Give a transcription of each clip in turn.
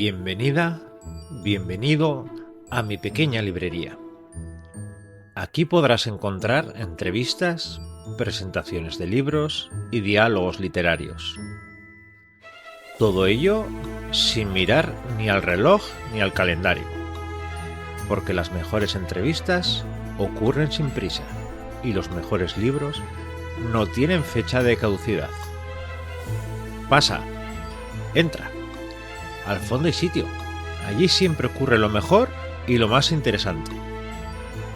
Bienvenida, bienvenido a mi pequeña librería. Aquí podrás encontrar entrevistas, presentaciones de libros y diálogos literarios. Todo ello sin mirar ni al reloj ni al calendario, porque las mejores entrevistas ocurren sin prisa y los mejores libros no tienen fecha de caducidad. Pasa, entra, al fondo hay sitio. Allí siempre ocurre lo mejor y lo más interesante.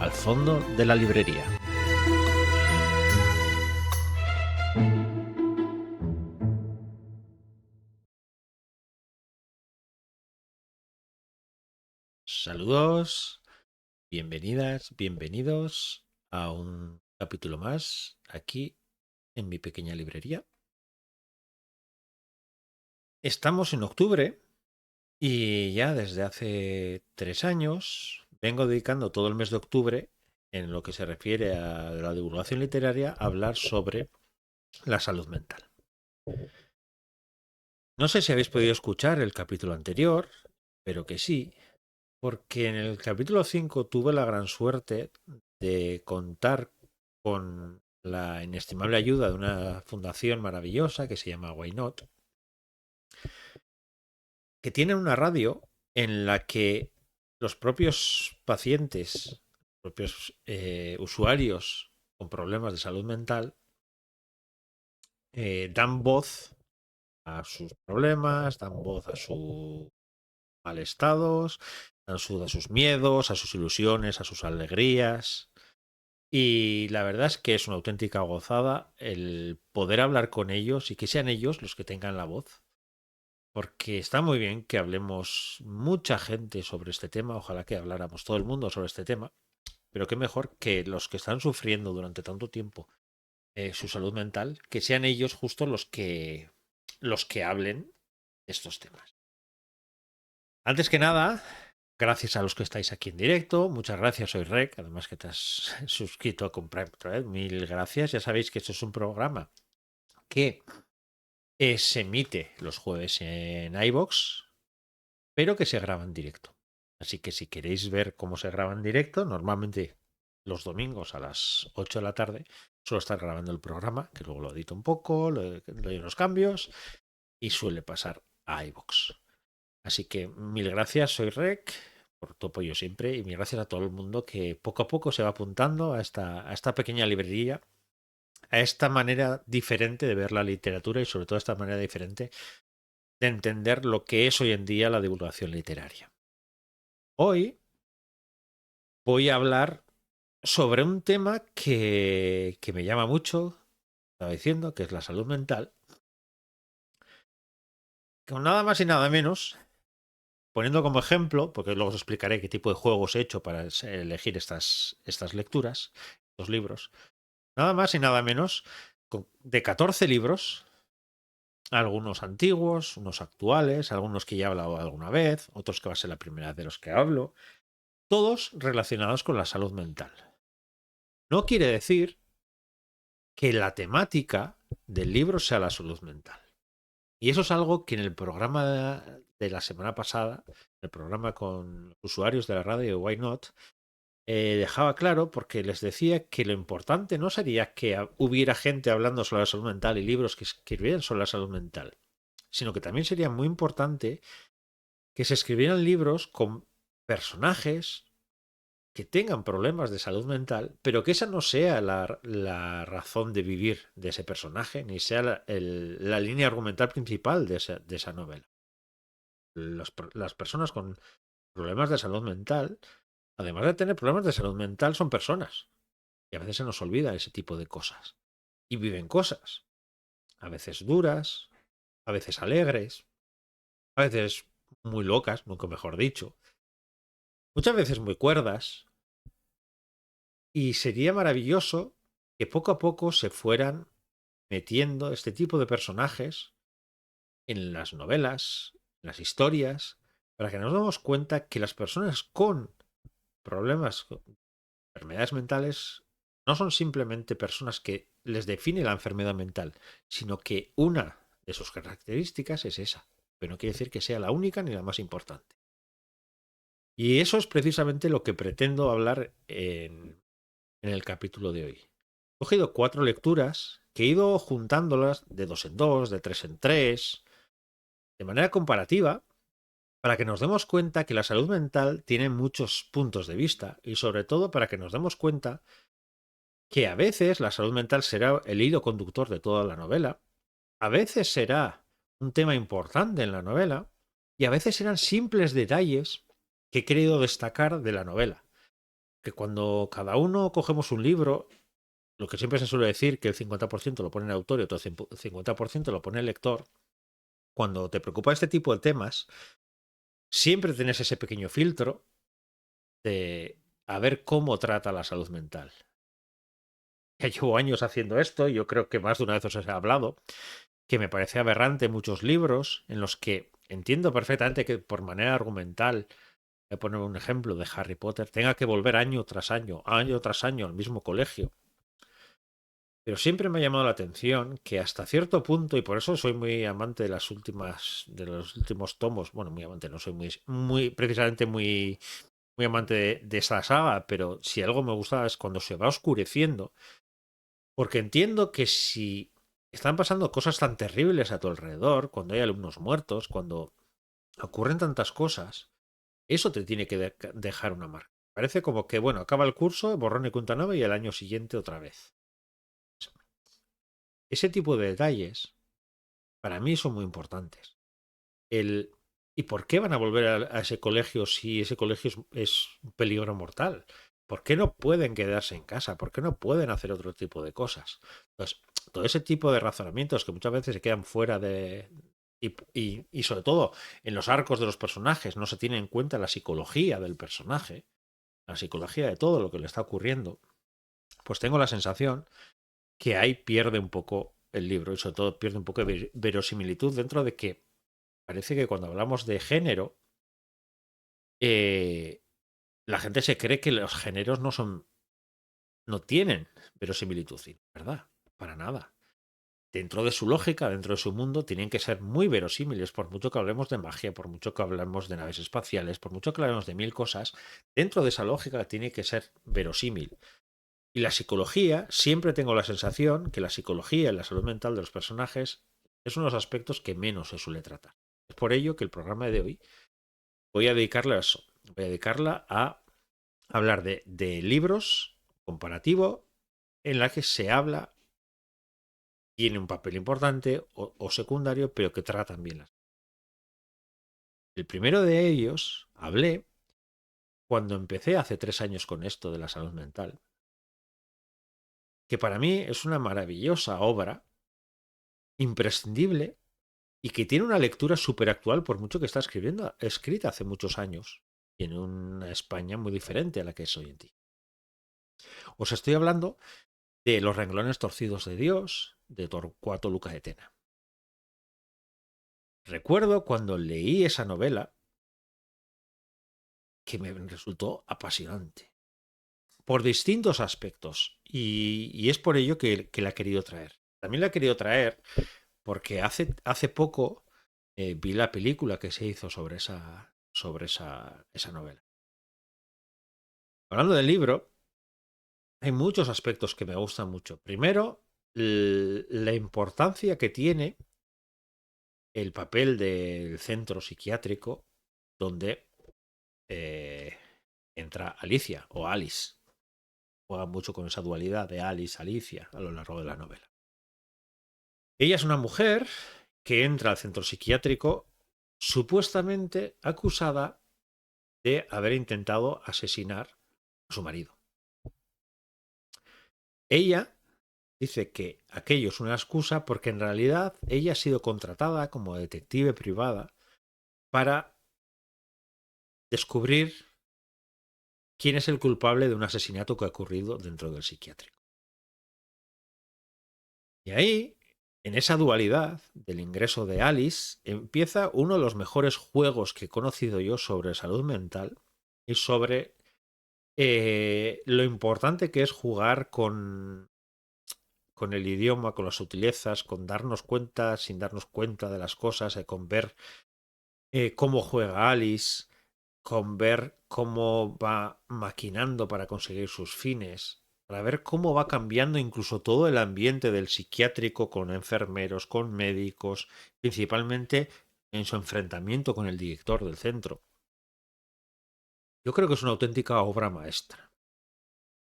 Al fondo de la librería. Saludos, bienvenidas, bienvenidos a un capítulo más aquí en mi pequeña librería. Estamos en octubre y ya desde hace 3 años vengo dedicando todo el mes de octubre, en lo que se refiere a la divulgación literaria, a hablar sobre la salud mental. No sé si habéis podido escuchar el capítulo anterior, pero que sí, porque en el capítulo 5 tuve la gran suerte de contar con la inestimable ayuda de una fundación maravillosa que se llama Why Not, que tiene una radio en la que los propios pacientes, los propios usuarios con problemas de salud mental, dan voz a sus problemas, dan voz a sus malestados, dan voz a sus miedos, a sus ilusiones, a sus alegrías. Y la verdad es que es una auténtica gozada el poder hablar con ellos y que sean ellos los que tengan la voz. Porque está muy bien que hablemos mucha gente sobre este tema, ojalá que habláramos todo el mundo sobre este tema, pero qué mejor que los que están sufriendo durante tanto tiempo su salud mental, que sean ellos justo los que hablen de estos temas. Antes que nada, gracias a los que estáis aquí en directo, muchas gracias, soy Rec, además que te has suscrito con Prime otra vez, mil gracias. Ya sabéis que esto es un programa que se emite los jueves en iVoox, pero que se graba en directo. Así que si queréis ver cómo se graba en directo, normalmente los domingos a las 8 de la tarde suelo estar grabando el programa, que luego lo edito un poco, le doy unos cambios y suele pasar a iVoox. Así que mil gracias, soy Rec, por tu apoyo siempre y mil gracias a todo el mundo que poco a poco se va apuntando a esta pequeña librería, a esta manera diferente de ver la literatura y sobre todo a esta manera diferente de entender lo que es hoy en día la divulgación literaria. Hoy voy a hablar sobre un tema que me llama mucho, estaba diciendo, que es la salud mental, con nada más y nada menos, poniendo como ejemplo, porque luego os explicaré qué tipo de juegos he hecho para elegir estas lecturas, estos libros, nada más y nada menos de 14 libros, algunos antiguos, unos actuales, algunos que ya he hablado alguna vez, otros que va a ser la primera vez de los que hablo, todos relacionados con la salud mental. No quiere decir que la temática del libro sea la salud mental. Y eso es algo que en el programa de la semana pasada, el programa con usuarios de la radio Why Not, dejaba claro, porque les decía que lo importante no sería que hubiera gente hablando sobre la salud mental y libros que escribieran sobre la salud mental, sino que también sería muy importante que se escribieran libros con personajes que tengan problemas de salud mental, pero que esa no sea la razón de vivir de ese personaje, ni sea la línea argumental principal de esa novela. Las personas con problemas de salud mental, además de tener problemas de salud mental, son personas. Y a veces se nos olvida ese tipo de cosas. Y viven cosas. A veces duras, a veces alegres, a veces muy locas, nunca mejor dicho. Muchas veces muy cuerdas. Y sería maravilloso que poco a poco se fueran metiendo este tipo de personajes en las novelas, en las historias, para que nos demos cuenta que las personas con problemas, con enfermedades mentales, no son simplemente personas que les define la enfermedad mental, sino que una de sus características es esa. pero no quiere decir que sea la única ni la más importante. Y eso es precisamente lo que pretendo hablar en el capítulo de hoy. He cogido 4 lecturas que he ido juntándolas de 2 en 2, de 3 en 3, de manera comparativa, para que nos demos cuenta que la salud mental tiene muchos puntos de vista y sobre todo para que nos demos cuenta que a veces la salud mental será el hilo conductor de toda la novela, a veces será un tema importante en la novela y a veces serán simples detalles que he querido destacar de la novela. Que cuando cada uno cogemos un libro, lo que siempre se suele decir que el 50% lo pone el autor y otro 50% lo pone el lector, cuando te preocupa este tipo de temas, siempre tienes ese pequeño filtro de a ver cómo trata la salud mental. Ya llevo años haciendo esto, y yo creo que más de una vez os he hablado, que me parece aberrante muchos libros en los que entiendo perfectamente que por manera argumental, voy a poner un ejemplo de Harry Potter, tenga que volver año tras año al mismo colegio. Pero siempre me ha llamado la atención que hasta cierto punto, y por eso soy muy amante de de los últimos tomos, bueno, muy amante, no soy precisamente muy amante de esa saga, pero si algo me gusta es cuando se va oscureciendo, porque entiendo que si están pasando cosas tan terribles a tu alrededor, cuando hay alumnos muertos, cuando ocurren tantas cosas, eso te tiene que dejar una marca. Parece como que, bueno, acaba el curso, borrón y cuenta nueva y el año siguiente otra vez. Ese tipo de detalles para mí son muy importantes. ¿Y por qué van a volver a ese colegio si ese colegio es un peligro mortal? ¿Por qué no pueden quedarse en casa? ¿Por qué no pueden hacer otro tipo de cosas? Entonces, todo ese tipo de razonamientos que muchas veces se quedan fuera de... Y sobre todo en los arcos de los personajes no se tiene en cuenta la psicología del personaje, la psicología de todo lo que le está ocurriendo, pues tengo la sensación que ahí pierde un poco el libro y sobre todo pierde un poco de verosimilitud dentro de que parece que cuando hablamos de género, eh, la gente se cree que los géneros no tienen verosimilitud, ¿verdad? Para nada. Dentro de su lógica, dentro de su mundo, tienen que ser muy verosímiles, por mucho que hablemos de magia, por mucho que hablemos de naves espaciales, por mucho que hablemos de 1000 cosas, dentro de esa lógica tiene que ser verosímil. Y la psicología, siempre tengo la sensación que la psicología y la salud mental de los personajes es uno de los aspectos que menos se suele tratar. Es por ello que el programa de hoy voy a dedicarle a eso. Voy a dedicarla a hablar de libros comparativo en la que se habla, tiene un papel importante o secundario, pero que tratan bien las. El primero de ellos hablé cuando empecé hace 3 años con esto de la salud mental, que para mí es una maravillosa obra, imprescindible, y que tiene una lectura súper actual por mucho que está escrita hace muchos años, y en una España muy diferente a la que es hoy en día. Os estoy hablando de Los renglones torcidos de Dios, de Torcuato Luca de Tena. Recuerdo cuando leí esa novela que me resultó apasionante, por distintos aspectos, y es por ello que la he querido traer. También la he querido traer porque hace poco vi la película que se hizo sobre esa novela. Hablando del libro, hay muchos aspectos que me gustan mucho. Primero, la importancia que tiene el papel del centro psiquiátrico donde entra Alicia o Alice. Juega mucho con esa dualidad de Alice, Alicia a lo largo de la novela. Ella es una mujer que entra al centro psiquiátrico supuestamente acusada de haber intentado asesinar a su marido. Ella dice que aquello es una excusa porque en realidad ella ha sido contratada como detective privada para descubrir quién es el culpable de un asesinato que ha ocurrido dentro del psiquiátrico. Y ahí, en esa dualidad del ingreso de Alice, empieza uno de los mejores juegos que he conocido yo sobre salud mental y sobre lo importante que es jugar con el idioma, con las sutilezas, con darnos cuenta sin darnos cuenta de las cosas, con ver cómo juega Alice, con ver cómo va maquinando para conseguir sus fines, para ver cómo va cambiando incluso todo el ambiente del psiquiátrico con enfermeros, con médicos, principalmente en su enfrentamiento con el director del centro. Yo creo que es una auténtica obra maestra.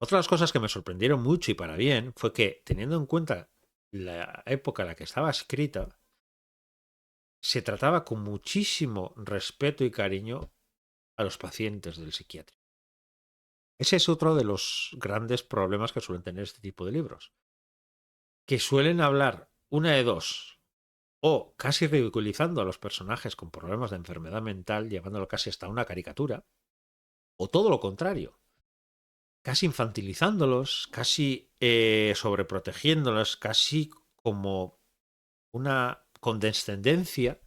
Otra de las cosas que me sorprendieron mucho y para bien fue que, teniendo en cuenta la época en la que estaba escrita, se trataba con muchísimo respeto y cariño a los pacientes del psiquiatra. Ese es otro de los grandes problemas que suelen tener este tipo de libros, que suelen hablar una de dos, o casi ridiculizando a los personajes con problemas de enfermedad mental, llevándolo casi hasta una caricatura, o todo lo contrario, casi infantilizándolos, casi sobreprotegiéndolos, casi como una condescendencia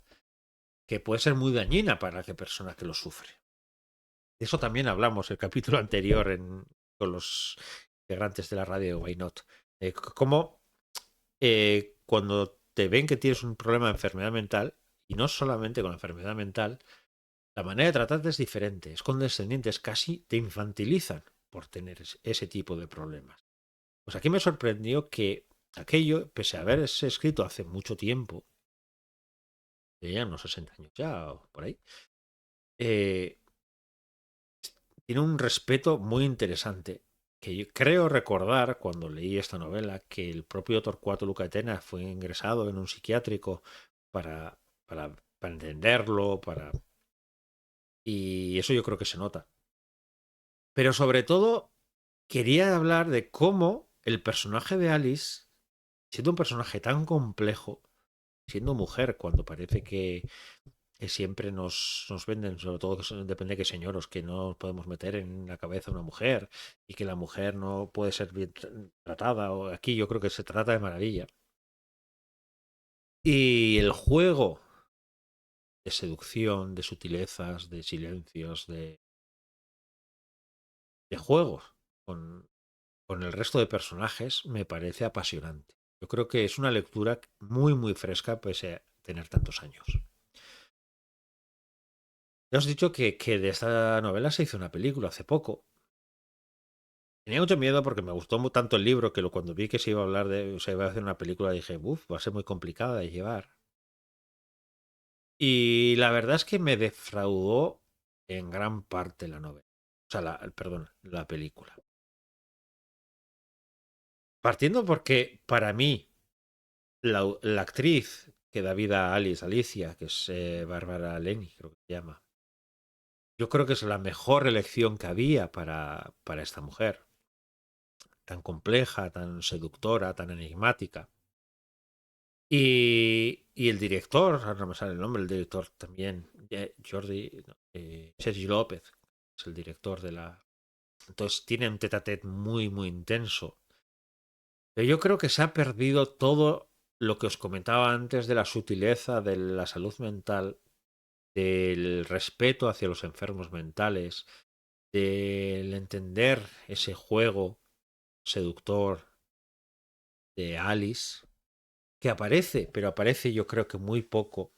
que puede ser muy dañina para la persona que lo sufre. De eso también hablamos el capítulo anterior con los integrantes de la radio Why Not. Cómo cuando te ven que tienes un problema de enfermedad mental, y no solamente con la enfermedad mental, la manera de tratarte es diferente, es condescendiente, es casi te infantilizan por tener ese tipo de problemas. Pues aquí me sorprendió que aquello, pese a haberse escrito hace mucho tiempo, ya unos 60 años ya o por ahí, eh, tiene un respeto muy interesante. Que yo creo recordar cuando leí esta novela que el propio Torcuato Luca Tena fue ingresado en un psiquiátrico para, para entenderlo, y eso yo creo que se nota. Pero sobre todo quería hablar de cómo el personaje de Alice, siendo un personaje tan complejo, siendo mujer, cuando parece que siempre nos venden, sobre todo que depende de qué señoros, que no nos podemos meter en la cabeza a una mujer y que la mujer no puede ser bien tratada. O aquí yo creo que se trata de maravilla. Y el juego de seducción, de sutilezas, de silencios, de juegos con el resto de personajes me parece apasionante. Yo creo que es una lectura muy, muy fresca pese a tener tantos años. Ya os he dicho que de esta novela se hizo una película hace poco. Tenía mucho miedo porque me gustó tanto el libro que cuando vi que se iba a hablar de, se iba a hacer una película dije, uff, va a ser muy complicada de llevar. Y la verdad es que me defraudó en gran parte la novela. O sea, perdón, la película. Partiendo porque para mí la actriz que da vida a Alicia, que es Bárbara Leni, creo que se llama, yo creo que es la mejor elección que había para esta mujer. Tan compleja, tan seductora, tan enigmática. Y el director, ahora no me sale el nombre, el director también, Jordi, no, Sergi López, es el director de la... Entonces tiene un tete-a-tete muy, muy intenso. Pero yo creo que se ha perdido todo lo que os comentaba antes de la sutileza de la salud mental, del respeto hacia los enfermos mentales, del entender ese juego seductor de Alice, que aparece, pero aparece yo creo que muy poco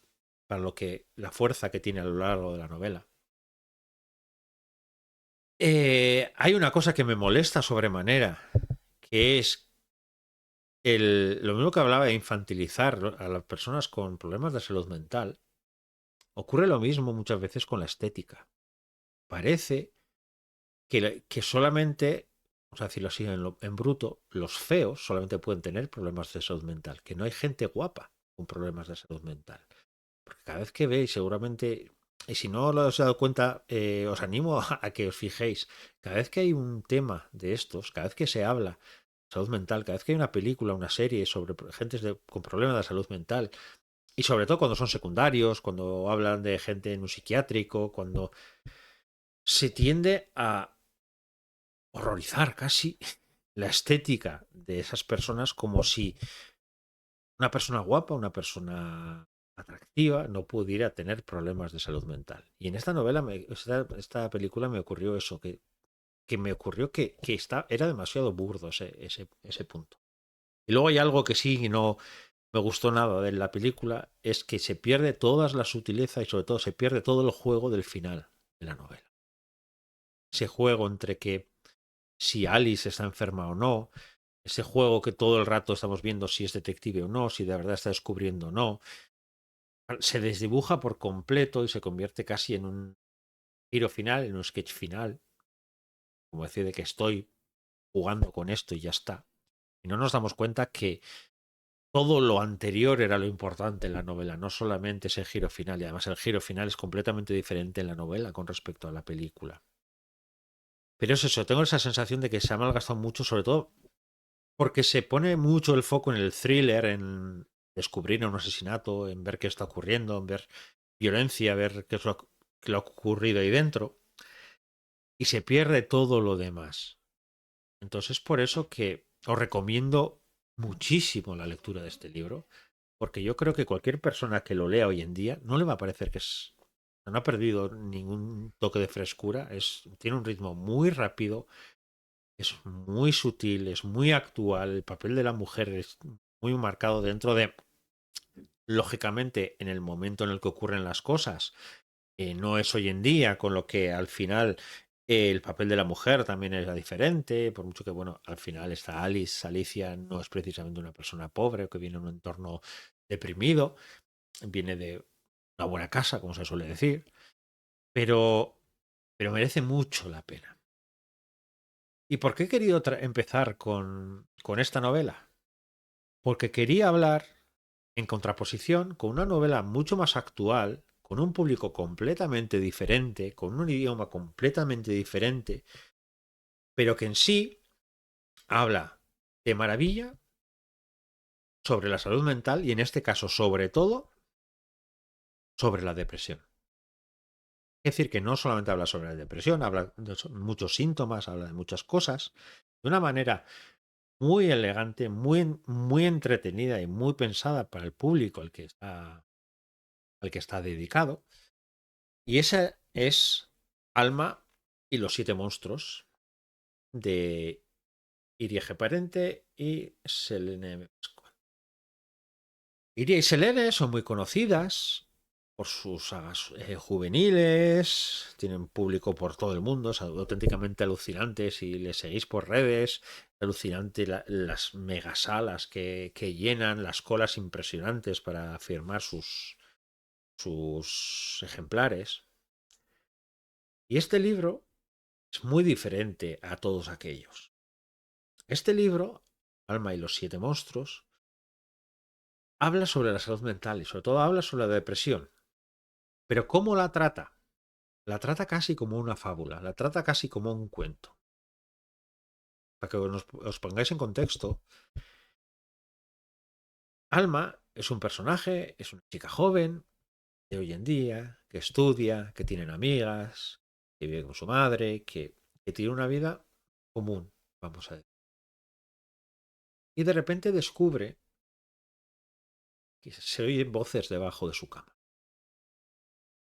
para lo que la fuerza que tiene a lo largo de la novela. Hay una cosa que me molesta sobremanera, que es lo mismo que hablaba de infantilizar a las personas con problemas de salud mental. Ocurre lo mismo muchas veces con la estética. Parece que solamente, vamos a decirlo así en bruto, los feos solamente pueden tener problemas de salud mental, que no hay gente guapa con problemas de salud mental. Porque cada vez que veis, seguramente, y si no lo os he dado cuenta, os animo a que os fijéis, cada vez que hay un tema de estos, cada vez que se habla de salud mental, cada vez que hay una película, una serie sobre gente con problemas de salud mental, y sobre todo cuando son secundarios, cuando hablan de gente en un psiquiátrico, cuando se tiende a horrorizar casi la estética de esas personas como si una persona guapa, una persona atractiva, no pudiera tener problemas de salud mental. Y en esta novela, esta película me ocurrió eso, que me ocurrió que era demasiado burdo ese punto. Y luego hay algo que sí no, me gustó nada de la película es que se pierde todas las sutilezas y sobre todo se pierde todo el juego del final de la novela. Ese juego entre que si Alice está enferma o no, ese juego que todo el rato estamos viendo si es detective o no, si de verdad está descubriendo o no, se desdibuja por completo y se convierte casi en un giro final, en un sketch final, como decir de que estoy jugando con esto y ya está. Y no nos damos cuenta que todo lo anterior era lo importante en la novela, no solamente ese giro final. Y además el giro final es completamente diferente en la novela con respecto a la película. Pero es eso, tengo esa sensación de que se ha malgastado mucho, sobre todo porque se pone mucho el foco en el thriller, en descubrir un asesinato, en ver qué está ocurriendo, en ver violencia, ver qué es lo que ha ocurrido ahí dentro. Y se pierde todo lo demás. Entonces, por eso que os recomiendo muchísimo la lectura de este libro, porque yo creo que cualquier persona que lo lea hoy en día no le va a parecer que es... No ha perdido ningún toque de frescura, tiene un ritmo muy rápido, es muy sutil, es muy actual, el papel de la mujer es muy marcado dentro de, lógicamente, en el momento en el que ocurren las cosas, no es hoy en día, con lo que al final el papel de la mujer también era diferente, por mucho que, bueno, al final está Alicia no es precisamente una persona pobre que viene de un entorno deprimido, viene de una buena casa, como se suele decir, pero, pero merece mucho la pena. ¿Y por qué he querido empezar con esta novela? Porque quería hablar en contraposición con una novela mucho más actual, con un público completamente diferente, con un idioma completamente diferente, pero que en sí habla de maravilla sobre la salud mental y en este caso sobre todo sobre la depresión. Es decir, que no solamente habla sobre la depresión, habla de muchos síntomas, habla de muchas cosas, de una manera muy elegante, muy entretenida y muy pensada para el público al que está dedicado. Y esa es Alma y los siete monstruos de Irie G. Parente y Selene Pascual. Irie y Selene son muy conocidas por sus sagas juveniles, tienen público por todo el mundo, son auténticamente alucinantes y les seguís por redes, alucinante las megasalas que llenan, las colas impresionantes para firmar sus ejemplares. Y este libro es muy diferente a todos aquellos. Este libro, Alma y los siete monstruos, habla sobre la salud mental y sobre todo habla sobre la depresión. Pero ¿cómo la trata? La trata casi como una fábula, la trata casi como un cuento. Para que os pongáis en contexto, Alma es un personaje, es una chica joven de hoy en día, que estudia, que tiene amigas, que vive con su madre, que tiene una vida común, vamos a decir. Y de repente descubre que se oyen voces debajo de su cama.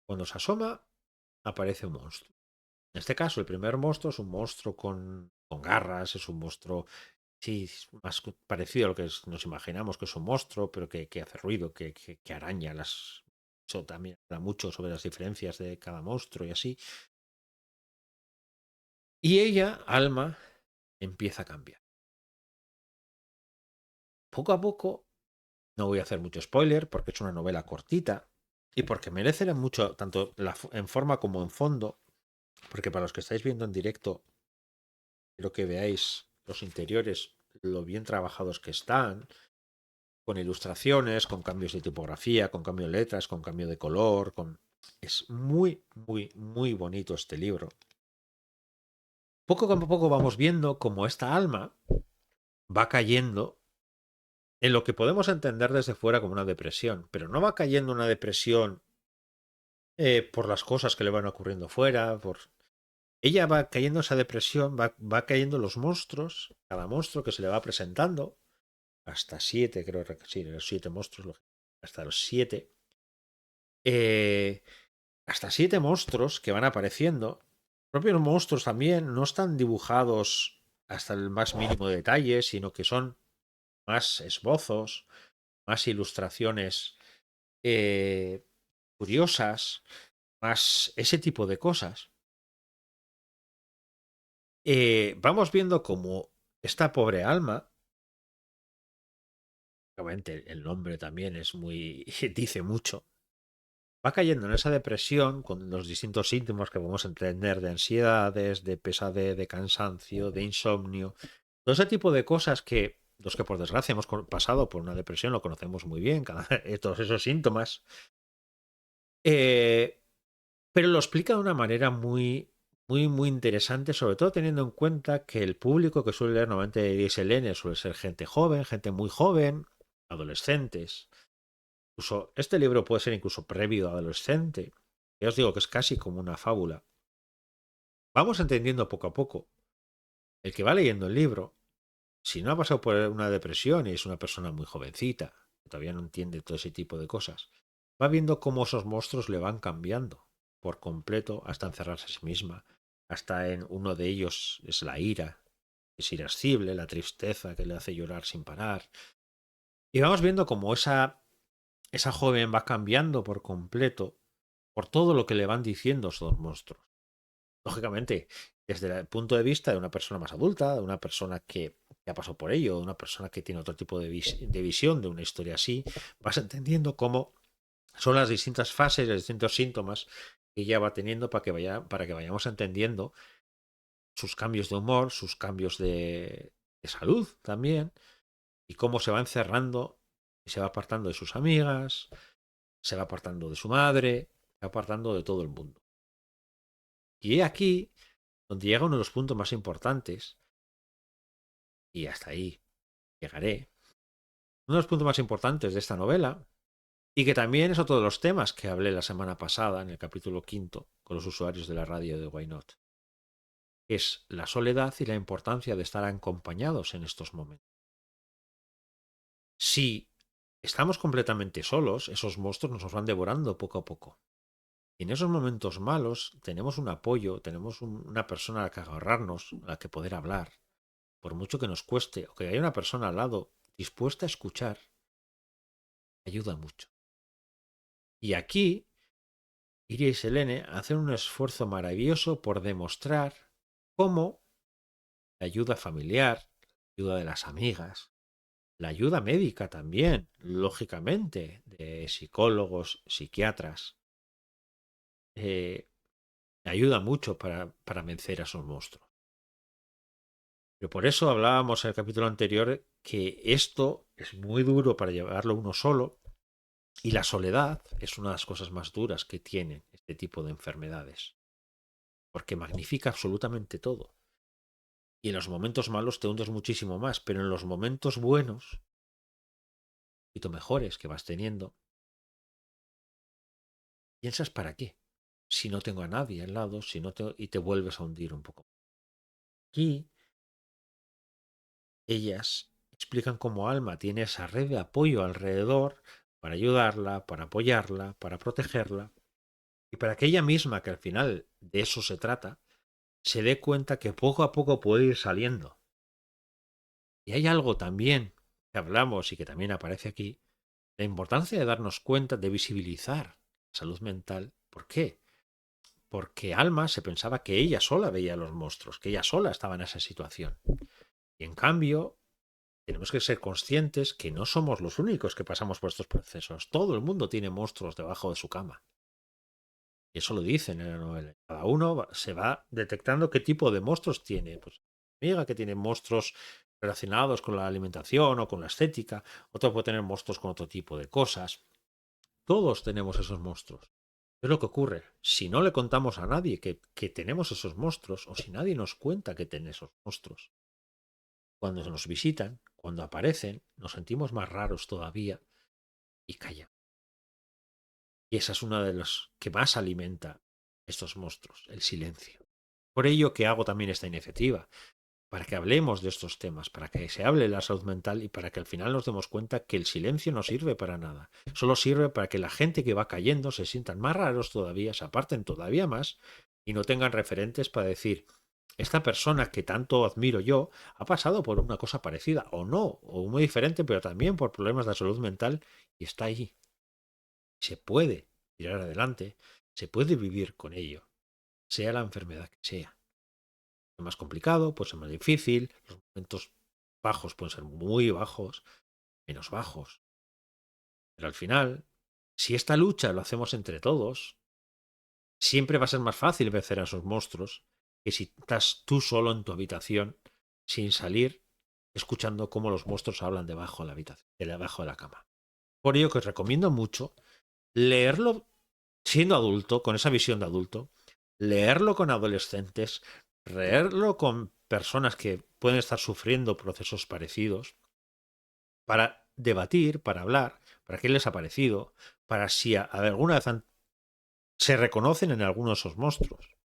Cuando se asoma, aparece un monstruo. En este caso, el primer monstruo es un monstruo con garras, es un monstruo, sí, más parecido a lo que nos imaginamos que es un monstruo, pero que hace ruido, que araña. Eso también habla mucho sobre las diferencias de cada monstruo y así. Y ella, Alma, empieza a cambiar. Poco a poco, no voy a hacer mucho spoiler porque es una novela cortita y porque merece mucho, tanto en forma como en fondo, porque para los que estáis viendo en directo, quiero que veáis los interiores, lo bien trabajados que están, con ilustraciones, con cambios de tipografía, con cambio de letras, con cambio de color, es muy, muy, muy bonito este libro. Poco a poco vamos viendo cómo esta Alma va cayendo en lo que podemos entender desde fuera como una depresión, pero no va cayendo en una depresión por las cosas que le van ocurriendo fuera, ella va cayendo en esa depresión, va cayendo los monstruos, cada monstruo que se le va presentando, hasta siete, creo que sí, los siete monstruos, hasta los siete, hasta siete monstruos que van apareciendo. Los propios monstruos también no están dibujados hasta el más mínimo detalle, sino que son más esbozos. más ilustraciones eh, curiosas, más ese tipo de cosas, vamos viendo cómo esta pobre alma, obviamente el nombre también es muy, dice mucho, va cayendo en esa depresión con los distintos síntomas que podemos entender de ansiedades, de pesadez, de cansancio, de insomnio, todo ese tipo de cosas que los que por desgracia hemos pasado por una depresión lo conocemos muy bien, todos esos síntomas, eh, pero lo explica de una manera muy interesante, sobre todo teniendo en cuenta que el público que suele leer normalmente ISLN suele ser gente joven, gente muy joven, adolescentes. Incluso este libro puede ser incluso previo a adolescente. Ya os digo que es casi como una fábula. Vamos entendiendo poco a poco. El que va leyendo el libro, si no ha pasado por una depresión y es una persona muy jovencita, que todavía no entiende todo ese tipo de cosas, va viendo cómo esos monstruos le van cambiando por completo hasta encerrarse a sí misma. Hasta en uno de ellos es la ira, es irascible, la tristeza que le hace llorar sin parar. Y vamos viendo cómo esa joven va cambiando por completo por todo lo que le van diciendo esos monstruos. Lógicamente, desde el punto de vista de una persona más adulta, de una persona que ya pasó por ello, de una persona que tiene otro tipo de visión de una historia así, vas entendiendo cómo son las distintas fases, los distintos síntomas que ella va teniendo para que vayamos entendiendo sus cambios de humor, sus cambios de salud también, y cómo se va encerrando y se va apartando de sus amigas, se va apartando de su madre, se va apartando de todo el mundo. Y he aquí donde llega uno de los puntos más importantes, y hasta ahí llegaré, uno de los puntos más importantes de esta novela, y que también es otro de los temas que hablé la semana pasada en el capítulo quinto con los usuarios de la radio de Why Not, es la soledad y la importancia de estar acompañados en estos momentos. Si estamos completamente solos, esos monstruos nos van devorando poco a poco. Y en esos momentos malos tenemos un apoyo, tenemos una persona a la que agarrarnos, a la que poder hablar, por mucho que nos cueste, o que haya una persona al lado dispuesta a escuchar, ayuda mucho. Y aquí, Iria y Selene hacen un esfuerzo maravilloso por demostrar cómo la ayuda familiar, la ayuda de las amigas, la ayuda médica también, lógicamente, de psicólogos, psiquiatras, eh, ayuda mucho para vencer a esos monstruos. Pero por eso hablábamos en el capítulo anterior que esto es muy duro para llevarlo uno solo y la soledad es una de las cosas más duras que tienen este tipo de enfermedades, porque magnifica absolutamente todo. Y en los momentos malos te hundes muchísimo más, pero en los momentos buenos, y tú mejores que vas teniendo, piensas para qué, si no tengo a nadie al lado, si no te, y te vuelves a hundir un poco. Aquí ellas explican cómo Alma tiene esa red de apoyo alrededor para ayudarla, para apoyarla, para protegerla, y para que ella misma, que al final de eso se trata, se dé cuenta que poco a poco puede ir saliendo. Y hay algo también que hablamos y que también aparece aquí, la importancia de darnos cuenta, de visibilizar la salud mental. ¿Por qué? Porque Alma se pensaba que ella sola veía a los monstruos, que ella sola estaba en esa situación. Y en cambio, tenemos que ser conscientes que no somos los únicos que pasamos por estos procesos. Todo el mundo tiene monstruos debajo de su cama. Y eso lo dicen en la novela. Cada uno se va detectando qué tipo de monstruos tiene. Pues amiga que tiene monstruos relacionados con la alimentación o con la estética. Otro puede tener monstruos con otro tipo de cosas. Todos tenemos esos monstruos. ¿Qué es lo que ocurre? Si no le contamos a nadie que tenemos esos monstruos, o si nadie nos cuenta que tiene esos monstruos, cuando nos visitan, cuando aparecen, nos sentimos más raros todavía y callan. Y esa es una de las que más alimenta estos monstruos, el silencio. Por ello que hago también esta iniciativa, para que hablemos de estos temas, para que se hable de la salud mental y para que al final nos demos cuenta que el silencio no sirve para nada. Solo sirve para que la gente que va cayendo se sientan más raros todavía, se aparten todavía más y no tengan referentes para decir, esta persona que tanto admiro yo ha pasado por una cosa parecida, o no, o muy diferente, pero también por problemas de salud mental y está ahí. Se puede tirar adelante, se puede vivir con ello, sea la enfermedad que sea. Es más complicado, puede ser más difícil, los momentos bajos pueden ser muy bajos, menos bajos. Pero al final, si esta lucha lo hacemos entre todos, siempre va a ser más fácil vencer a esos monstruos que si estás tú solo en tu habitación, sin salir, escuchando cómo los monstruos hablan debajo de la habitación, debajo de la cama. Por ello que os recomiendo mucho leerlo siendo adulto, con esa visión de adulto, leerlo con adolescentes, leerlo con personas que pueden estar sufriendo procesos parecidos, para debatir, para hablar, para qué les ha parecido, para si alguna vez se reconocen en alguno de esos monstruos.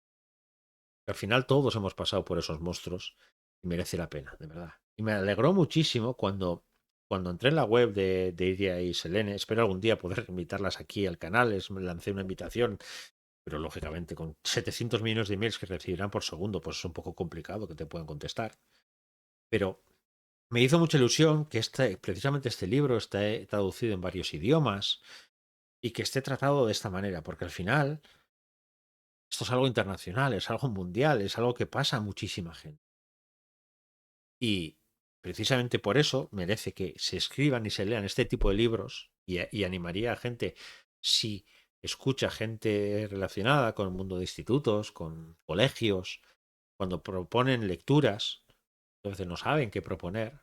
Al final todos hemos pasado por esos monstruos y merece la pena, de verdad. Y me alegró muchísimo cuando entré en la web de Iria y Selene. Espero algún día poder invitarlas aquí al canal. Me lancé una invitación, pero lógicamente con 700 millones de emails que recibirán por segundo, pues es un poco complicado que te puedan contestar. Pero me hizo mucha ilusión que precisamente este libro esté traducido en varios idiomas y que esté tratado de esta manera, porque al final esto es algo internacional, es algo mundial, es algo que pasa a muchísima gente. Y precisamente por eso merece que se escriban y se lean este tipo de libros y animaría a gente, si escucha gente relacionada con el mundo de institutos, con colegios, cuando proponen lecturas, a veces no saben qué proponer.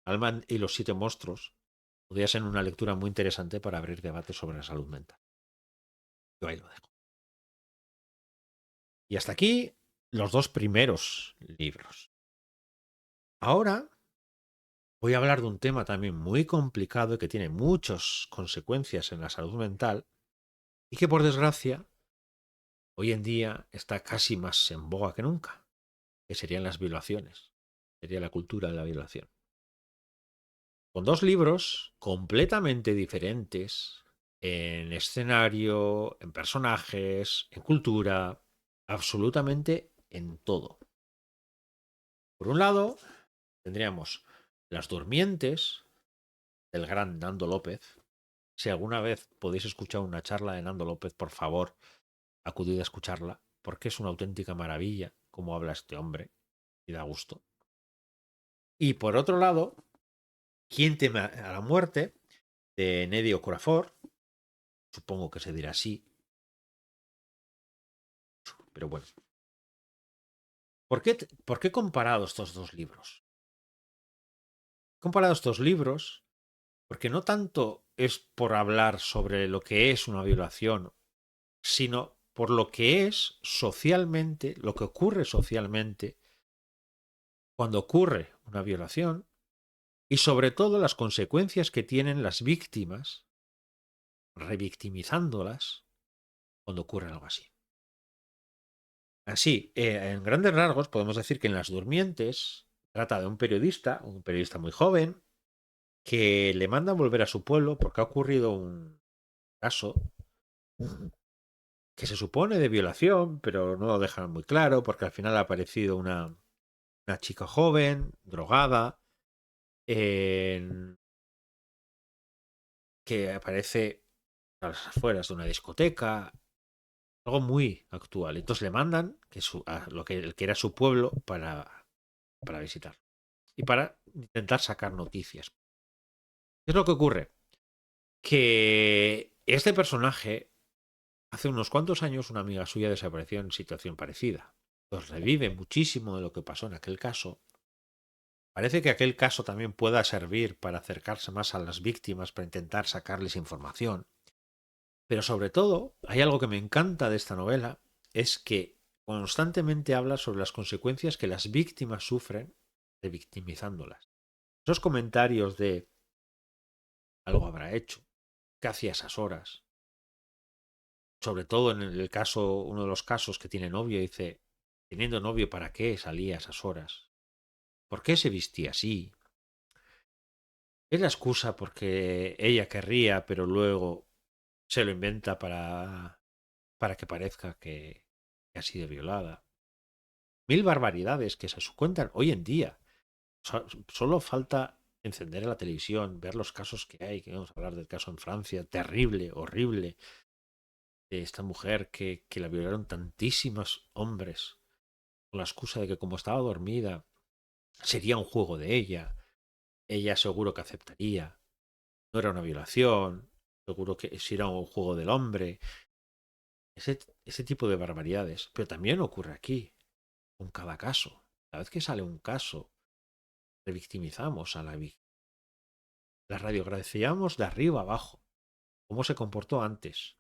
Alma y los siete monstruos podría ser una lectura muy interesante para abrir debate sobre la salud mental. Yo ahí lo dejo. Y hasta aquí los dos primeros libros. Ahora voy a hablar de un tema también muy complicado y que tiene muchas consecuencias en la salud mental y que por desgracia hoy en día está casi más en boga que nunca, que serían las violaciones, sería la cultura de la violación. Con dos libros completamente diferentes en escenario, en personajes, en cultura, absolutamente en todo. Por un lado, tendríamos Las Durmientes, del gran Nando López. Si alguna vez podéis escuchar una charla de Nando López, por favor, acudid a escucharla, porque es una auténtica maravilla cómo habla este hombre y da gusto. Y por otro lado, ¿Quién teme a la muerte? De Nedio Corafor, supongo que se dirá así, pero bueno. ¿Por qué he comparado estos dos libros? He comparado estos libros porque no tanto es por hablar sobre lo que es una violación, sino por lo que es socialmente, lo que ocurre socialmente cuando ocurre una violación y sobre todo las consecuencias que tienen las víctimas, revictimizándolas cuando ocurre algo así. Así, en grandes rasgos podemos decir que en Las Durmientes trata de un periodista muy joven, que le mandan volver a su pueblo porque ha ocurrido un caso que se supone de violación, pero no lo dejan muy claro porque al final ha aparecido una chica joven, drogada, en- que aparece a las afueras de una discoteca, algo muy actual. Entonces le mandan a el que era su pueblo para visitar y para intentar sacar noticias. ¿Qué es lo que ocurre? Que este personaje, hace unos cuantos años, una amiga suya desapareció en situación parecida. Entonces revive muchísimo de lo que pasó en aquel caso. Parece que aquel caso también pueda servir para acercarse más a las víctimas, para intentar sacarles información. Pero sobre todo, hay algo que me encanta de esta novela, es que constantemente habla sobre las consecuencias que las víctimas sufren revictimizándolas. Esos comentarios de algo habrá hecho, qué hacía esas horas. Sobre todo en el caso, uno de los casos que tiene novio, dice, teniendo novio, ¿para qué salía a esas horas? ¿Por qué se vestía así? Es la excusa porque ella querría, pero luego se lo inventa para que parezca que ha sido violada. Mil barbaridades que se cuentan hoy en día. Solo falta encender la televisión, ver los casos que hay, que vamos a hablar del caso en Francia, terrible, horrible, de esta mujer que la violaron tantísimos hombres con la excusa de que como estaba dormida, sería un juego de ella seguro que aceptaría, no era una violación, seguro que si era un juego del hombre, ese tipo de barbaridades. Pero también ocurre aquí, con cada caso. Cada vez que sale un caso, revictimizamos a la víctima. La radiografiamos de arriba abajo. Cómo se comportó antes,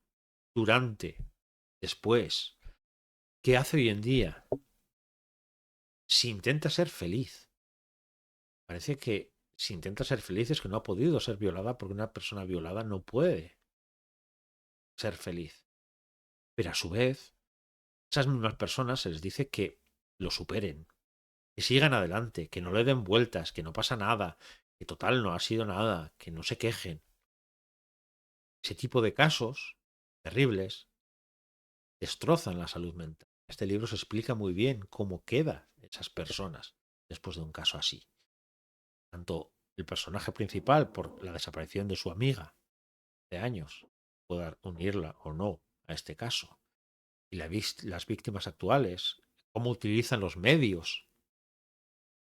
durante, después. ¿Qué hace hoy en día? Si intenta ser feliz. Parece que si intenta ser feliz es que no ha podido ser violada porque una persona violada no puede ser feliz. Pero a su vez, esas mismas personas se les dice que lo superen, que sigan adelante, que no le den vueltas, que no pasa nada, que total no ha sido nada, que no se quejen. Ese tipo de casos terribles destrozan la salud mental. Este libro se explica muy bien cómo quedan esas personas después de un caso así. Tanto el personaje principal por la desaparición de su amiga de años, pueda unirla o no a este caso, y las víctimas actuales, cómo utilizan los medios.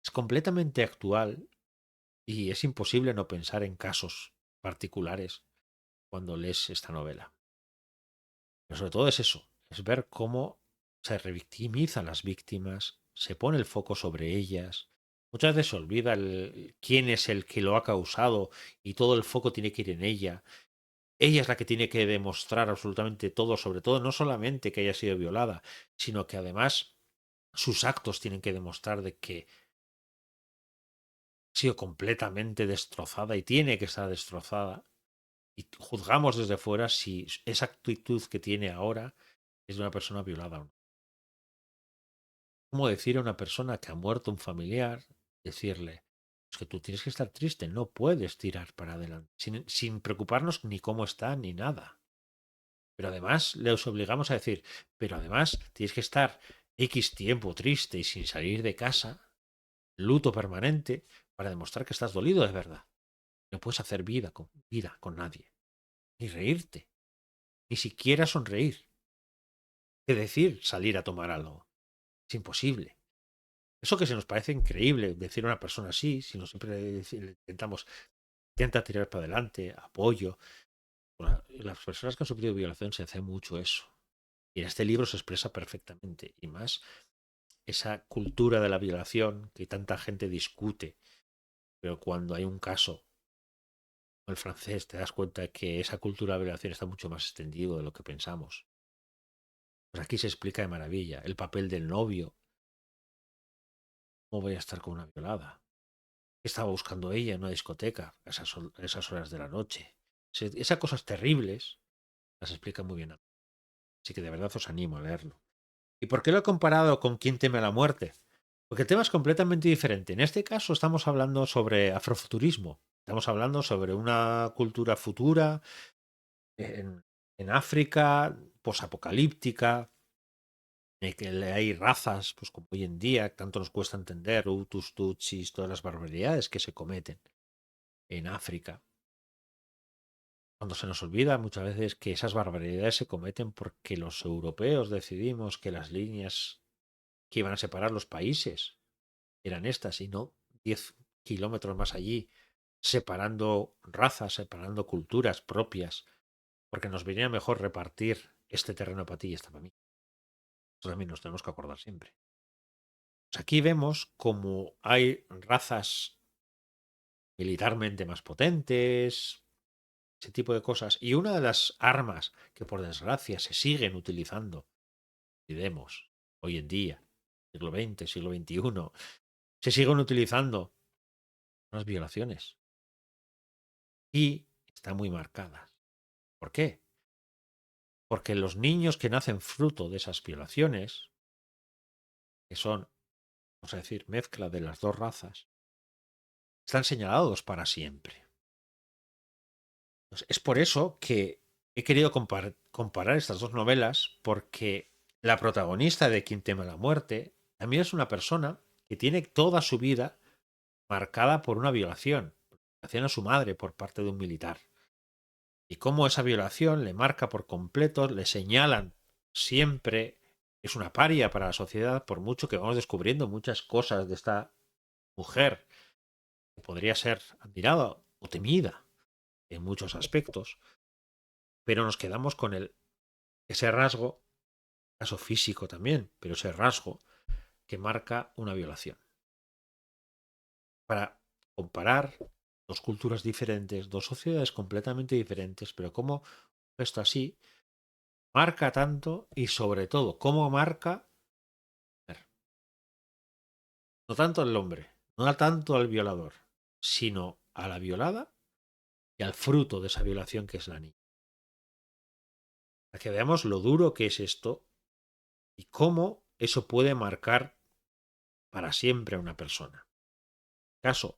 Es completamente actual y es imposible no pensar en casos particulares cuando lees esta novela. Pero sobre todo es eso, es ver cómo se revictimizan las víctimas, se pone el foco sobre ellas. Muchas veces se olvida quién es el que lo ha causado y todo el foco tiene que ir en ella. Ella es la que tiene que demostrar absolutamente todo, sobre todo no solamente que haya sido violada, sino que además sus actos tienen que demostrar de que ha sido completamente destrozada y tiene que estar destrozada. Y juzgamos desde fuera si esa actitud que tiene ahora es de una persona violada o no. ¿Cómo decir a una persona que ha muerto un familiar, decirle, es que tú tienes que estar triste, no puedes tirar para adelante, sin preocuparnos ni cómo está ni nada? Pero además les obligamos a decir, pero además tienes que estar X tiempo triste y sin salir de casa, luto permanente, para demostrar que estás dolido de verdad. No puedes hacer vida con nadie, ni reírte, ni siquiera sonreír. ¿Qué decir salir a tomar algo? Es imposible. Eso que se nos parece increíble decir a una persona así, si no siempre intentamos, intenta tirar para adelante, apoyo. Las personas que han sufrido violación se hace mucho eso. Y en este libro se expresa perfectamente. Y más esa cultura de la violación que tanta gente discute. Pero cuando hay un caso, como el francés, te das cuenta que esa cultura de la violación está mucho más extendido de lo que pensamos. Pues aquí se explica de maravilla el papel del novio. ¿Cómo voy a estar con una violada? ¿Qué estaba buscando ella en una discoteca a esas horas de la noche? Esas cosas terribles las explica muy bien. Así que de verdad os animo a leerlo. ¿Y por qué lo he comparado con Quién teme a la muerte? Porque el tema es completamente diferente. En este caso estamos hablando sobre afrofuturismo. Estamos hablando sobre una cultura futura en, en África, posapocalíptica, en que hay razas, pues como hoy en día, tanto nos cuesta entender, Hutus, Tutsis, todas las barbaridades que se cometen en África. Cuando se nos olvida muchas veces que esas barbaridades se cometen porque los europeos decidimos que las líneas que iban a separar los países eran estas y no 10 kilómetros más allí, separando razas, separando culturas propias, porque nos venía mejor repartir este terreno para ti y este para mí. Eso también nos tenemos que acordar siempre. Pues aquí vemos como hay razas militarmente más potentes, ese tipo de cosas, y una de las armas que por desgracia se siguen utilizando, olvidemos, hoy en día, siglo XX, siglo XXI, se siguen utilizando las violaciones. Y están muy marcadas. ¿Por qué? Porque los niños que nacen fruto de esas violaciones, que son, vamos a decir, mezcla de las dos razas, están señalados para siempre. Entonces, es por eso que he querido comparar estas dos novelas, porque la protagonista de Quien teme la muerte también es una persona que tiene toda su vida marcada por una violación a su madre por parte de un militar. Y cómo esa violación le marca por completo, le señalan siempre, es una paria para la sociedad, por mucho que vamos descubriendo muchas cosas de esta mujer que podría ser admirada o temida en muchos aspectos, pero nos quedamos con ese rasgo, caso físico también, pero ese rasgo que marca una violación. Para comparar dos culturas diferentes, dos sociedades completamente diferentes, pero cómo esto así marca tanto y sobre todo cómo marca no tanto al hombre, no tanto al violador, sino a la violada y al fruto de esa violación que es la niña. Para que veamos lo duro que es esto y cómo eso puede marcar para siempre a una persona. Caso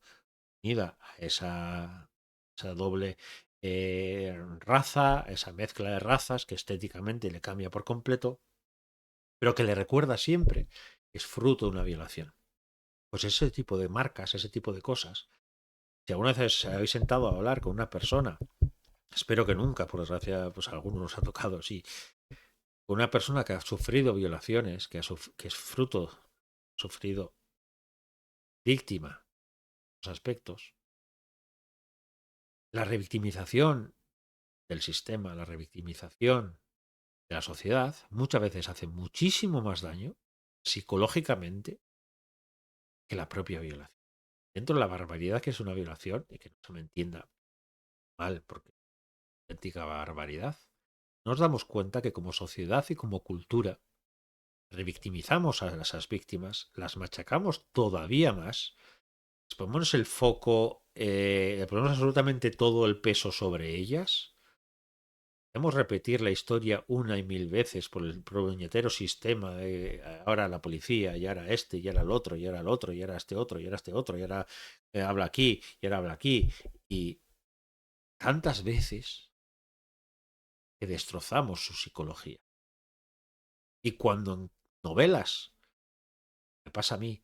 unida a esa doble raza, esa mezcla de razas que estéticamente le cambia por completo, pero que le recuerda siempre que es fruto de una violación. Pues ese tipo de marcas, ese tipo de cosas, si alguna vez se habéis sentado a hablar con una persona, espero que nunca, por desgracia, pues a algunos nos ha tocado, sí, con una persona que ha sufrido violaciones, que es fruto, sufrido, víctima, de los aspectos, la revictimización del sistema, la revictimización de la sociedad, muchas veces hace muchísimo más daño psicológicamente que la propia violación. Dentro de la barbaridad que es una violación, y que no se me entienda mal, porque es una auténtica barbaridad, nos damos cuenta que como sociedad y como cultura revictimizamos a esas víctimas, las machacamos todavía más, les ponemos el foco, le ponemos absolutamente todo el peso sobre ellas. Podemos repetir la historia una y mil veces por el puñetero sistema de ahora la policía, y ahora este, y ahora el otro, y ahora el otro, y ahora este otro, y ahora este otro, y ahora habla aquí, y ahora habla aquí. Y tantas veces que destrozamos su psicología. Y cuando en novelas, me pasa a mí,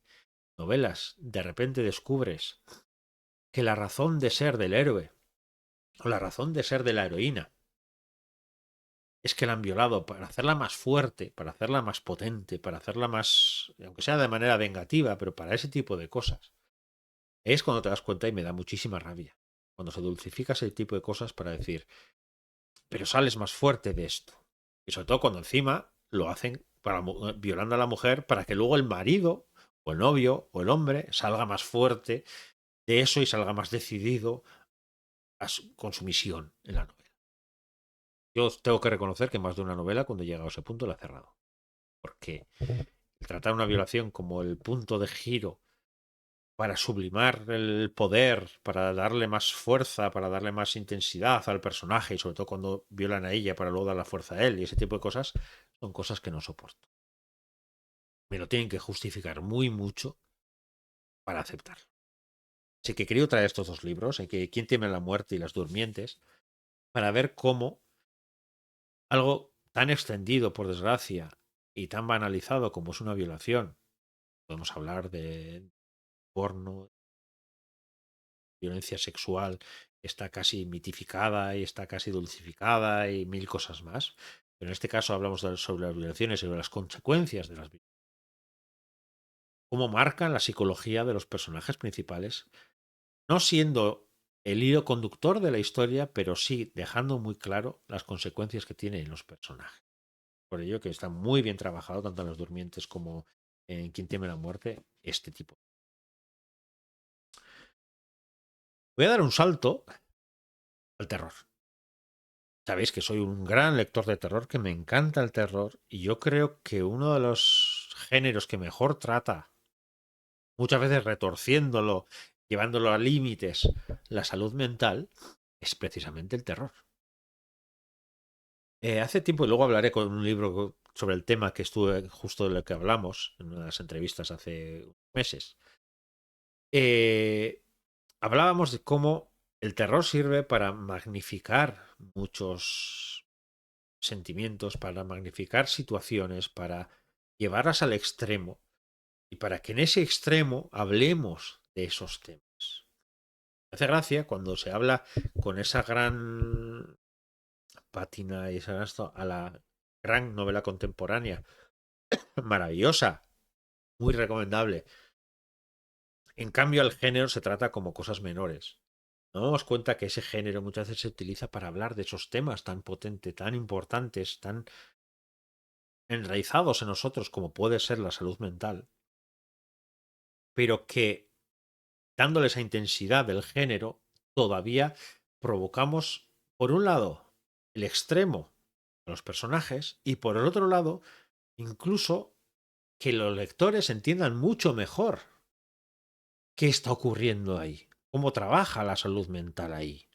novelas, de repente descubres que la razón de ser del héroe o la razón de ser de la heroína es que la han violado para hacerla más fuerte, para hacerla más potente, para hacerla más, aunque sea de manera vengativa, pero para ese tipo de cosas. Es cuando te das cuenta y me da muchísima rabia. Cuando se dulcifica ese tipo de cosas para decir, pero sales más fuerte de esto. Y sobre todo cuando encima lo hacen para, violando a la mujer para que luego el marido o el novio o el hombre salga más fuerte de eso y salga más decidido con su misión en la novela. Yo tengo que reconocer que más de una novela, cuando he llegado a ese punto, la he cerrado. Porque el tratar una violación como el punto de giro para sublimar el poder, para darle más fuerza, para darle más intensidad al personaje, y sobre todo cuando violan a ella para luego dar la fuerza a él, y ese tipo de cosas, son cosas que no soporto. Me lo tienen que justificar muy mucho para aceptarlo. Así que quería traer estos dos libros, que Quién teme la muerte y Las durmientes, para ver cómo algo tan extendido, por desgracia, y tan banalizado como es una violación, podemos hablar de porno, violencia sexual, está casi mitificada y está casi dulcificada y mil cosas más. Pero en este caso hablamos sobre las violaciones y sobre las consecuencias de las violaciones. Cómo marcan la psicología de los personajes principales, no siendo el hilo conductor de la historia, pero sí dejando muy claro las consecuencias que tienen los personajes. Por ello que está muy bien trabajado tanto en Los Durmientes como en Quien teme la muerte, este tipo. Voy a dar un salto al terror. Sabéis que soy un gran lector de terror, que me encanta el terror, y yo creo que uno de los géneros que mejor trata, muchas veces retorciéndolo, llevándolo a límites, la salud mental, es precisamente el terror. Hace tiempo, y luego hablaré con un libro sobre el tema que estuve justo de lo que hablamos en una de las entrevistas hace meses. Hablábamos de cómo el terror sirve para magnificar muchos sentimientos, para magnificar situaciones, para llevarlas al extremo, y para que en ese extremo hablemos de esos temas. Me hace gracia cuando se habla con esa gran pátina y a la gran novela contemporánea, maravillosa, muy recomendable. En cambio, el género se trata como cosas menores. No damos cuenta que ese género muchas veces se utiliza para hablar de esos temas tan potentes, tan importantes, tan enraizados en nosotros como puede ser la salud mental, pero que dándole esa intensidad del género, todavía provocamos, por un lado, el extremo de los personajes y por el otro lado, incluso que los lectores entiendan mucho mejor qué está ocurriendo ahí, cómo trabaja la salud mental ahí.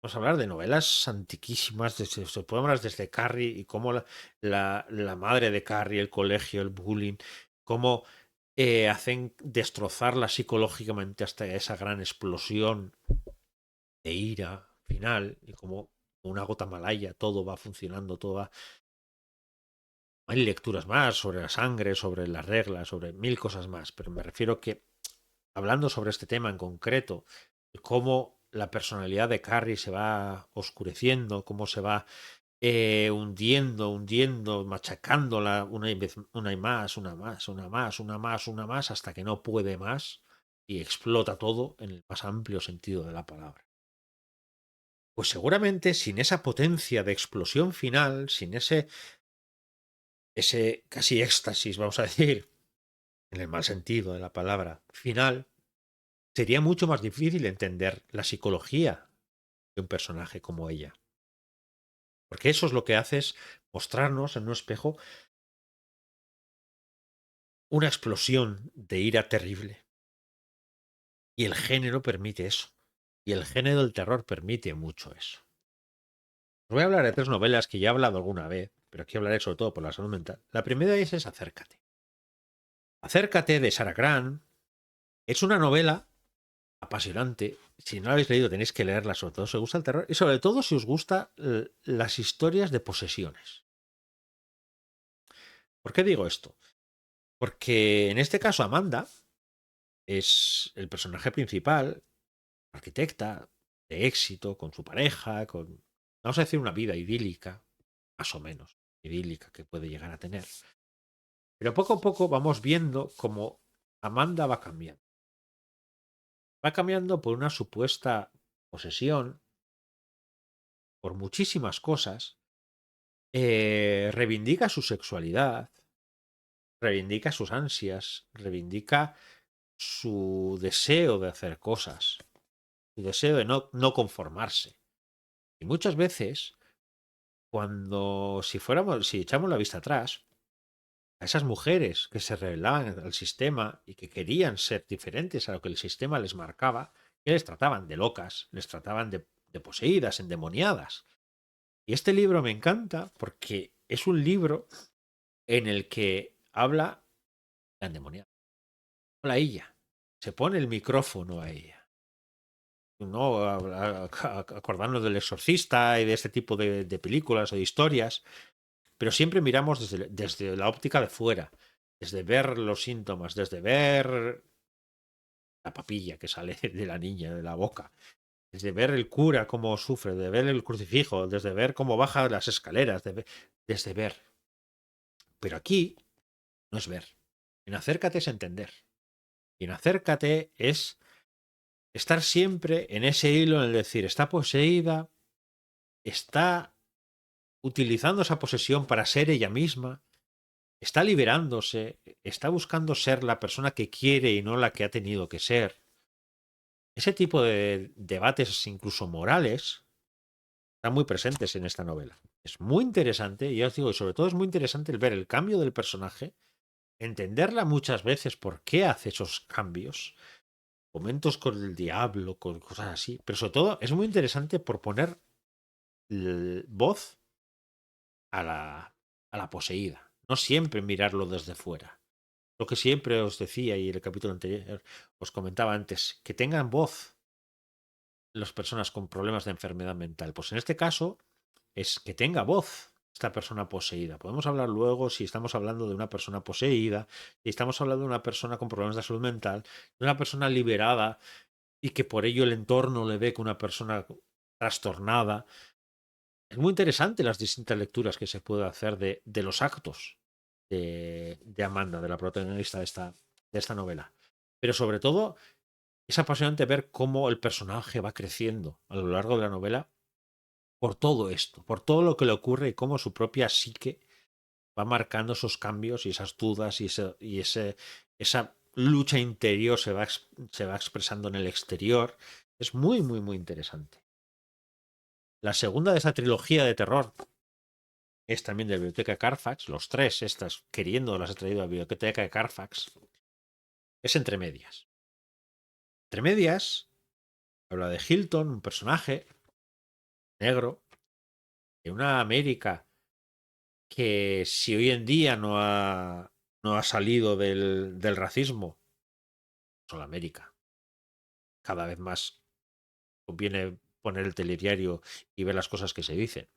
Vamos a hablar de novelas antiquísimas, se puede hablar desde Carrie y cómo la madre de Carrie, el colegio, el bullying, cómo hacen destrozarla psicológicamente hasta esa gran explosión de ira final y como una gota malaya todo va funcionando, todo va... Hay lecturas más sobre la sangre, sobre las reglas, sobre mil cosas más, pero me refiero que hablando sobre este tema en concreto, cómo la personalidad de Carrie se va oscureciendo, cómo se va hundiendo, machacándola una y más, una más, una más, una más, una más, hasta que no puede más y explota todo en el más amplio sentido de la palabra. Pues seguramente sin esa potencia de explosión final, sin ese casi éxtasis, vamos a decir, en el mal sentido de la palabra, final, sería mucho más difícil entender la psicología de un personaje como ella. Porque eso es lo que hace es mostrarnos en un espejo una explosión de ira terrible. Y el género permite eso. Y el género del terror permite mucho eso. Os voy a hablar de 3 novelas que ya he hablado alguna vez, pero aquí hablaré sobre todo por la salud mental. La primera de ellas es Acércate. Acércate de Sarah Grant. Es una novela apasionante. Si no la habéis leído tenéis que leerla, sobre todo si os gusta el terror y sobre todo si os gustan las historias de posesiones. ¿Por qué digo esto? Porque en este caso Amanda es el personaje principal, arquitecta de éxito, con su pareja, con, vamos a decir, una vida idílica, más o menos idílica que puede llegar a tener. Pero poco a poco vamos viendo cómo Amanda va cambiando. Va cambiando por una supuesta posesión, por muchísimas cosas. Reivindica su sexualidad, reivindica sus ansias, reivindica su deseo de hacer cosas, su deseo de no conformarse. Y muchas veces, cuando si echamos la vista atrás, a esas mujeres que se rebelaban al sistema y que querían ser diferentes a lo que el sistema les marcaba, que les trataban de locas, les trataban de poseídas, endemoniadas. Y este libro me encanta porque es un libro en el que habla la endemoniada. Habla ella. Se pone el micrófono a ella. No acordarnos del exorcista y de este tipo de películas o de historias, pero siempre miramos desde la óptica de fuera, desde ver los síntomas, desde ver la papilla que sale de la niña, de la boca, desde ver el cura cómo sufre, de ver el crucifijo, desde ver cómo baja las escaleras, desde ver. Pero aquí no es ver. En acércate es entender. Y en acércate es estar siempre en ese hilo en el decir, está poseída, está utilizando esa posesión para ser ella misma, está liberándose, está buscando ser la persona que quiere y no la que ha tenido que ser. Ese tipo de debates, incluso morales, están muy presentes en esta novela. Es muy interesante, y ya os digo, y sobre todo es muy interesante el ver el cambio del personaje, entenderla muchas veces por qué hace esos cambios, momentos con el diablo, con cosas así, pero sobre todo es muy interesante por poner voz a la poseída, no siempre mirarlo desde fuera. Lo que siempre os decía y en el capítulo anterior os comentaba antes, que tengan voz las personas con problemas de enfermedad mental. Pues en este caso es que tenga voz esta persona poseída. Podemos hablar luego si estamos hablando de una persona poseída, si estamos hablando de una persona con problemas de salud mental, de una persona liberada y que por ello el entorno le ve que una persona trastornada. Es muy interesante las distintas lecturas que se puede hacer de los actos de Amanda, de la protagonista de esta novela. Pero sobre todo, es apasionante ver cómo el personaje va creciendo a lo largo de la novela por todo esto, por todo lo que le ocurre y cómo su propia psique va marcando esos cambios y esas dudas esa lucha interior se va expresando en el exterior. Es muy, muy, muy interesante. La segunda de esa trilogía de terror es también de la Biblioteca Carfax. Los tres, estas, queriendo las he traído a la Biblioteca de Carfax. Es Entre Medias. Entre Medias habla de Hilton, un personaje negro de una América que si hoy en día no ha salido del racismo, solo América. Cada vez más conviene poner el telediario y ver las cosas que se dicen.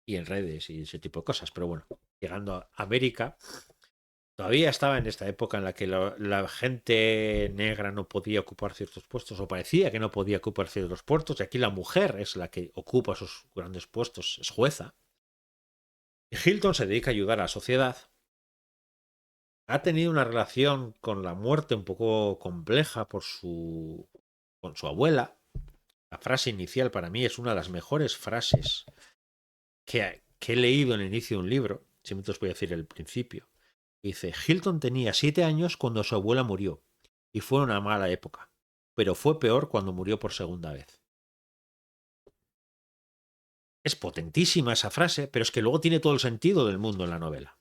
Y en redes y ese tipo de cosas. Pero bueno, llegando a América, todavía estaba en esta época en la que la gente negra no podía ocupar ciertos puestos, o parecía que no podía ocupar ciertos puestos, y aquí la mujer es la que ocupa esos grandes puestos, es jueza. Y Hilton se dedica a ayudar a la sociedad. Ha tenido una relación con la muerte un poco compleja con su abuela. La frase inicial para mí es una de las mejores frases que he leído en el inicio de un libro. Siempre os voy a decir el principio. Dice, Hilton tenía 7 años cuando su abuela murió, y fue una mala época, pero fue peor cuando murió por segunda vez. Es potentísima esa frase, pero es que luego tiene todo el sentido del mundo en la novela.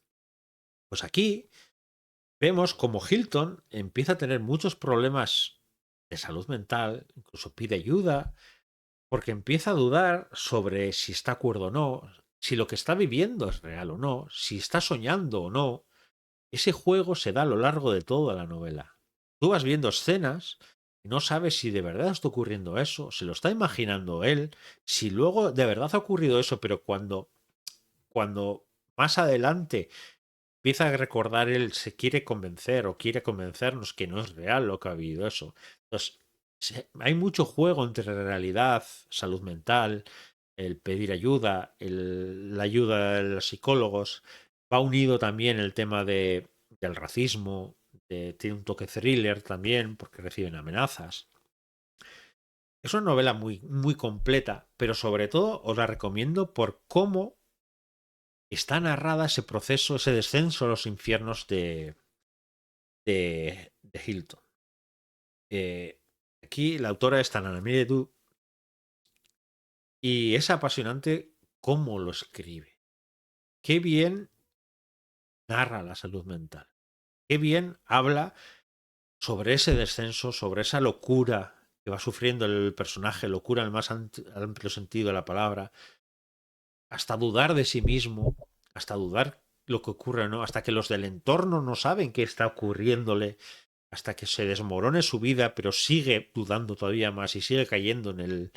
Pues aquí vemos como Hilton empieza a tener muchos problemas de salud mental, incluso pide ayuda, porque empieza a dudar sobre si está acuerdo o no, si lo que está viviendo es real o no, si está soñando o no. Ese juego se da a lo largo de toda la novela. Tú vas viendo escenas y no sabes si de verdad está ocurriendo eso, se lo está imaginando él, si luego de verdad ha ocurrido eso, pero cuando más adelante empieza a recordar él, se quiere convencer o quiere convencernos que no es real lo que ha habido eso. Entonces, hay mucho juego entre realidad, salud mental, el pedir ayuda, la ayuda de los psicólogos. Va unido también el tema del racismo, tiene un toque thriller también, porque reciben amenazas. Es una novela muy, muy completa, pero sobre todo os la recomiendo por cómo está narrada ese proceso, ese descenso a los infiernos de Hilton. Aquí la autora es Tananamire Due y es apasionante cómo lo escribe. Qué bien narra la salud mental. Qué bien habla sobre ese descenso, sobre esa locura que va sufriendo el personaje, locura en el más amplio sentido de la palabra, hasta dudar de sí mismo, hasta dudar lo que ocurre, ¿no? Hasta que los del entorno no saben qué está ocurriéndole, hasta que se desmorone su vida, pero sigue dudando todavía más y sigue cayendo en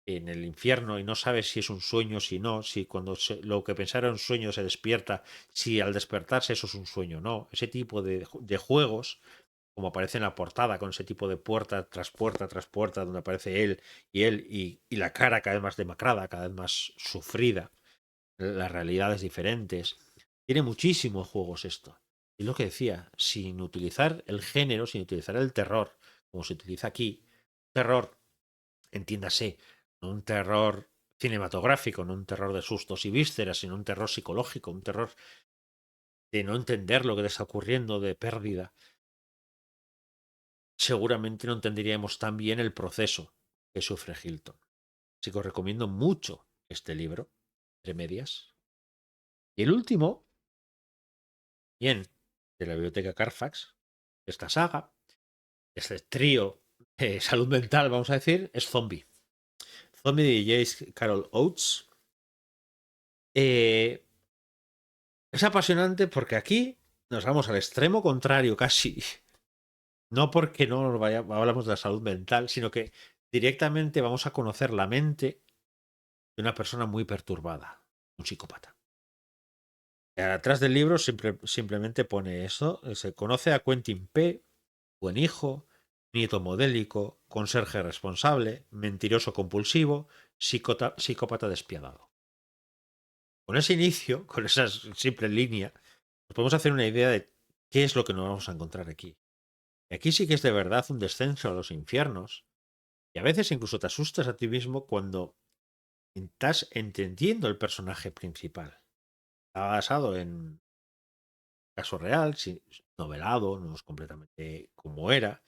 el infierno y no sabe si es un sueño, si no, si cuando lo que pensara un sueño se despierta, si al despertarse eso es un sueño, no. Ese tipo de juegos, como aparece en la portada, con ese tipo de puerta tras puerta, donde aparece él y la cara cada vez más demacrada, cada vez más sufrida, las realidades diferentes. Tiene muchísimos juegos esto. Y lo que decía, sin utilizar el género, sin utilizar el terror, como se utiliza aquí, terror, entiéndase, no un terror cinematográfico, no un terror de sustos y vísceras, sino un terror psicológico, un terror de no entender lo que te está ocurriendo, de pérdida. Seguramente no entenderíamos tan bien el proceso que sufre Hilton. Así que os recomiendo mucho este libro, Entre Medias. Y el último, bien, de la biblioteca Carfax, esta saga, este trío de salud mental, vamos a decir, es Zombie. Zombie de J. Carol Oates. Es apasionante porque aquí nos vamos al extremo contrario casi. No porque no hablamos de la salud mental, sino que directamente vamos a conocer la mente de una persona muy perturbada, un psicópata. Atrás del libro simplemente pone eso. Se conoce a Quentin P., buen hijo, nieto modélico, conserje responsable, mentiroso compulsivo, psicópata despiadado. Con ese inicio, con esa simple línea, nos podemos hacer una idea de qué es lo que nos vamos a encontrar aquí. Y aquí sí que es de verdad un descenso a los infiernos. Y a veces incluso te asustas a ti mismo cuando estás entendiendo el personaje principal. Está basado en caso real, novelado, no es completamente como era.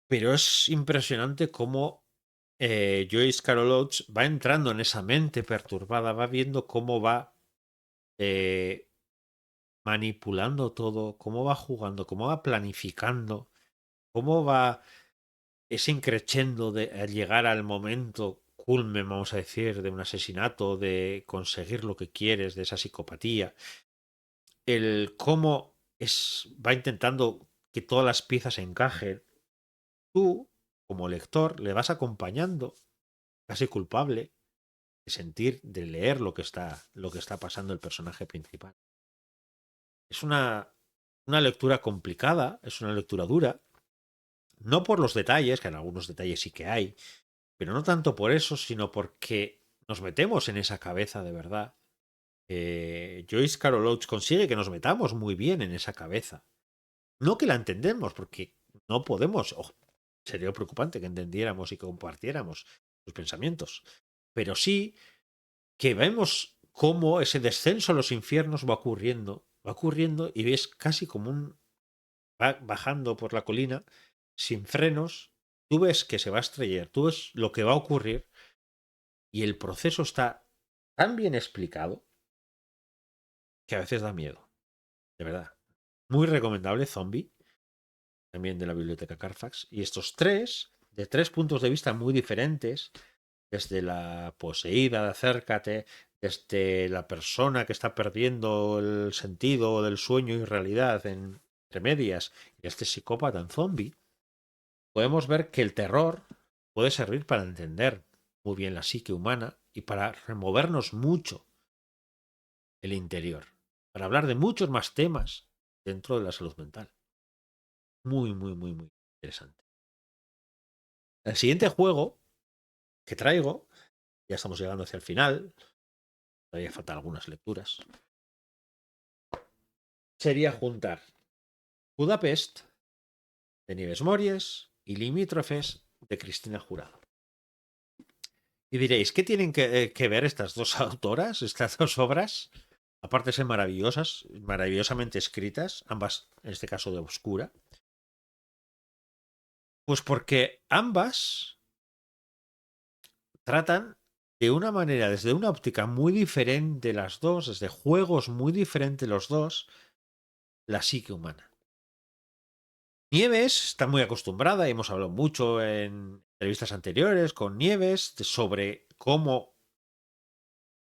Pero es impresionante cómo Joyce Carol Oates va entrando en esa mente perturbada, va viendo cómo va eh, manipulando todo, cómo va jugando, cómo va planificando, cómo va ese increchendo de llegar al momento culmen, vamos a decir, de un asesinato, de conseguir lo que quieres, de esa psicopatía, el cómo va intentando que todas las piezas encajen. Tú, como lector, le vas acompañando, casi culpable, de sentir, de leer lo que está pasando el personaje principal. Es una lectura complicada, es una lectura dura, no por los detalles, que en algunos detalles sí que hay, pero no tanto por eso, sino porque nos metemos en esa cabeza de verdad. Joyce Carol Oates consigue que nos metamos muy bien en esa cabeza. No que la entendemos, porque no podemos. Sería preocupante que entendiéramos y que compartiéramos sus pensamientos. Pero sí que vemos cómo ese descenso a los infiernos va ocurriendo y ves casi como va bajando por la colina sin frenos. Tú ves que se va a estrellar, tú ves lo que va a ocurrir y el proceso está tan bien explicado que a veces da miedo. De verdad. Muy recomendable, Zombie, también de la biblioteca Carfax. Y estos tres, de tres puntos de vista muy diferentes, desde la poseída de Acércate, desde la persona que está perdiendo el sentido del sueño y realidad entre medias, y este psicópata en zombie, podemos ver que el terror puede servir para entender muy bien la psique humana y para removernos mucho el interior, para hablar de muchos más temas dentro de la salud mental. Muy, muy, muy, muy interesante. El siguiente juego que traigo, ya estamos llegando hacia el final, todavía faltan algunas lecturas, sería juntar Budapest de Nieves Mories y Limítrofes de Cristina Jurado. Y diréis, ¿qué tienen que ver estas dos autoras, estas dos obras? Aparte de ser maravillosas, maravillosamente escritas, ambas en este caso de oscura. Pues porque ambas tratan de una manera, desde una óptica muy diferente las dos, desde juegos muy diferentes los dos, la psique humana. Nieves está muy acostumbrada, y hemos hablado mucho en entrevistas anteriores con Nieves sobre cómo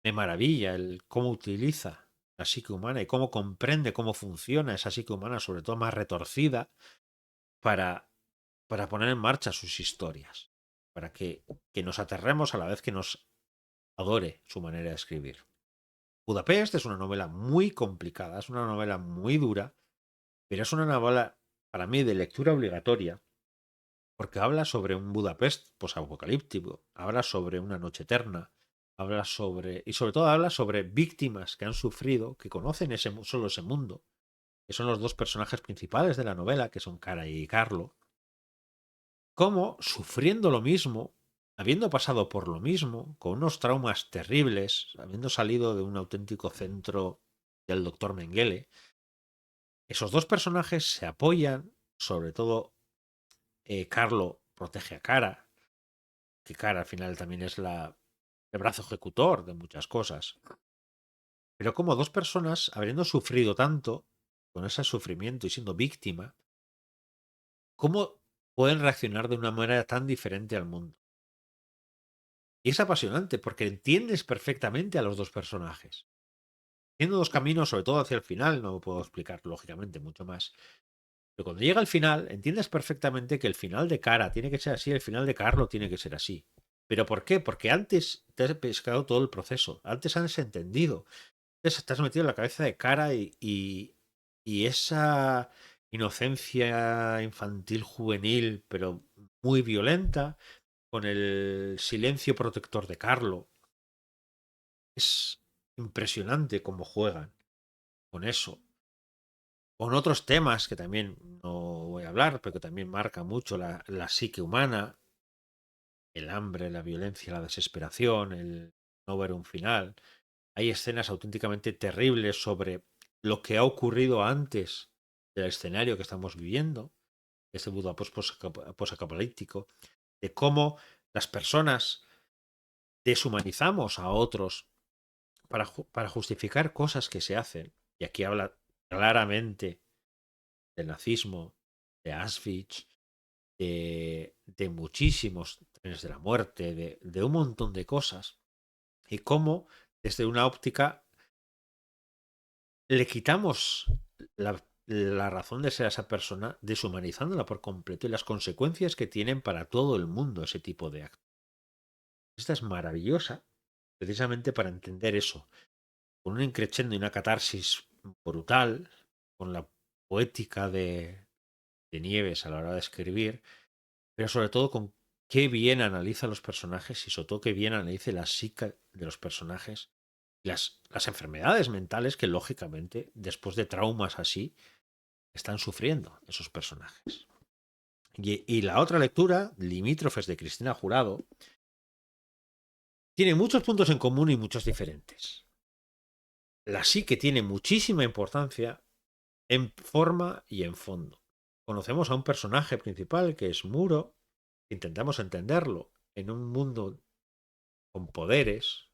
me maravilla el cómo utiliza la psique humana y cómo comprende cómo funciona esa psique humana, sobre todo más retorcida, para, para poner en marcha sus historias, para que nos aterremos a la vez que nos adore su manera de escribir. Budapest es una novela muy complicada, es una novela muy dura, pero es una novela para mí de lectura obligatoria porque habla sobre un Budapest posapocalíptico, habla sobre una noche eterna, habla sobre y sobre todo habla sobre víctimas que han sufrido, que conocen solo ese mundo, que son los dos personajes principales de la novela, que son Cara y Carlo, cómo sufriendo lo mismo, habiendo pasado por lo mismo, con unos traumas terribles, habiendo salido de un auténtico centro del doctor Mengele, esos dos personajes se apoyan, sobre todo Carlo protege a Cara, que Cara al final también es el brazo ejecutor de muchas cosas. Pero como dos personas, habiendo sufrido tanto, con ese sufrimiento y siendo víctima, ¿cómo pueden reaccionar de una manera tan diferente al mundo? Y es apasionante porque entiendes perfectamente a los dos personajes. Tiene dos caminos, sobre todo hacia el final, no puedo explicar lógicamente mucho más. Pero cuando llega al final, entiendes perfectamente que el final de Cara tiene que ser así, el final de Carlo tiene que ser así. ¿Pero por qué? Porque antes te has pescado todo el proceso, antes has entendido Estás metido en la cabeza de Cara y esa inocencia infantil juvenil, pero muy violenta, con el silencio protector de Carlo. Es impresionante cómo juegan con eso. Con otros temas que también no voy a hablar, pero que también marca mucho la psique humana, el hambre, la violencia, la desesperación, el no ver un final. Hay escenas auténticamente terribles sobre lo que ha ocurrido antes del escenario que estamos viviendo, ese mundo posapocalíptico, de cómo las personas deshumanizamos a otros para justificar cosas que se hacen. Y aquí habla claramente del nazismo, de Auschwitz, de muchísimos trenes de la muerte, de un montón de cosas. Y cómo desde una óptica le quitamos la razón de ser a esa persona, deshumanizándola por completo y las consecuencias que tienen para todo el mundo ese tipo de actos. Esta es maravillosa precisamente para entender eso, con un increchendo y una catarsis brutal, con la poética de Nieves a la hora de escribir, pero sobre todo con qué bien analiza los personajes y sobre todo qué bien analiza la psique de los personajes, las enfermedades mentales que lógicamente después de traumas así están sufriendo esos personajes. Y la otra lectura, Limítrofes de Cristina Jurado, tiene muchos puntos en común y muchos diferentes. La psique tiene muchísima importancia en forma y en fondo. Conocemos a un personaje principal que es Muro, intentamos entenderlo en un mundo con poderes,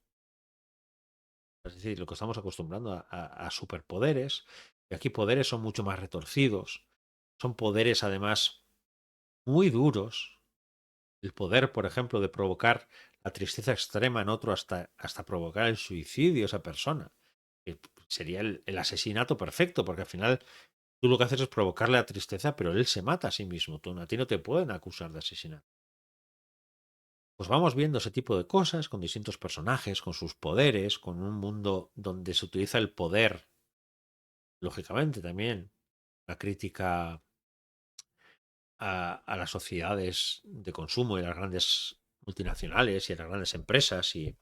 es decir, lo que estamos acostumbrando a superpoderes, y aquí poderes son mucho más retorcidos, son poderes además muy duros. El poder, por ejemplo, de provocar la tristeza extrema en otro hasta provocar el suicidio de esa persona. Que sería el asesinato perfecto, porque al final tú lo que haces es provocarle la tristeza, pero él se mata a sí mismo. A ti no te pueden acusar de asesinato. Pues vamos viendo ese tipo de cosas con distintos personajes, con sus poderes, con un mundo donde se utiliza el poder, lógicamente también, la crítica a las sociedades de consumo y a las grandes multinacionales y a las grandes empresas y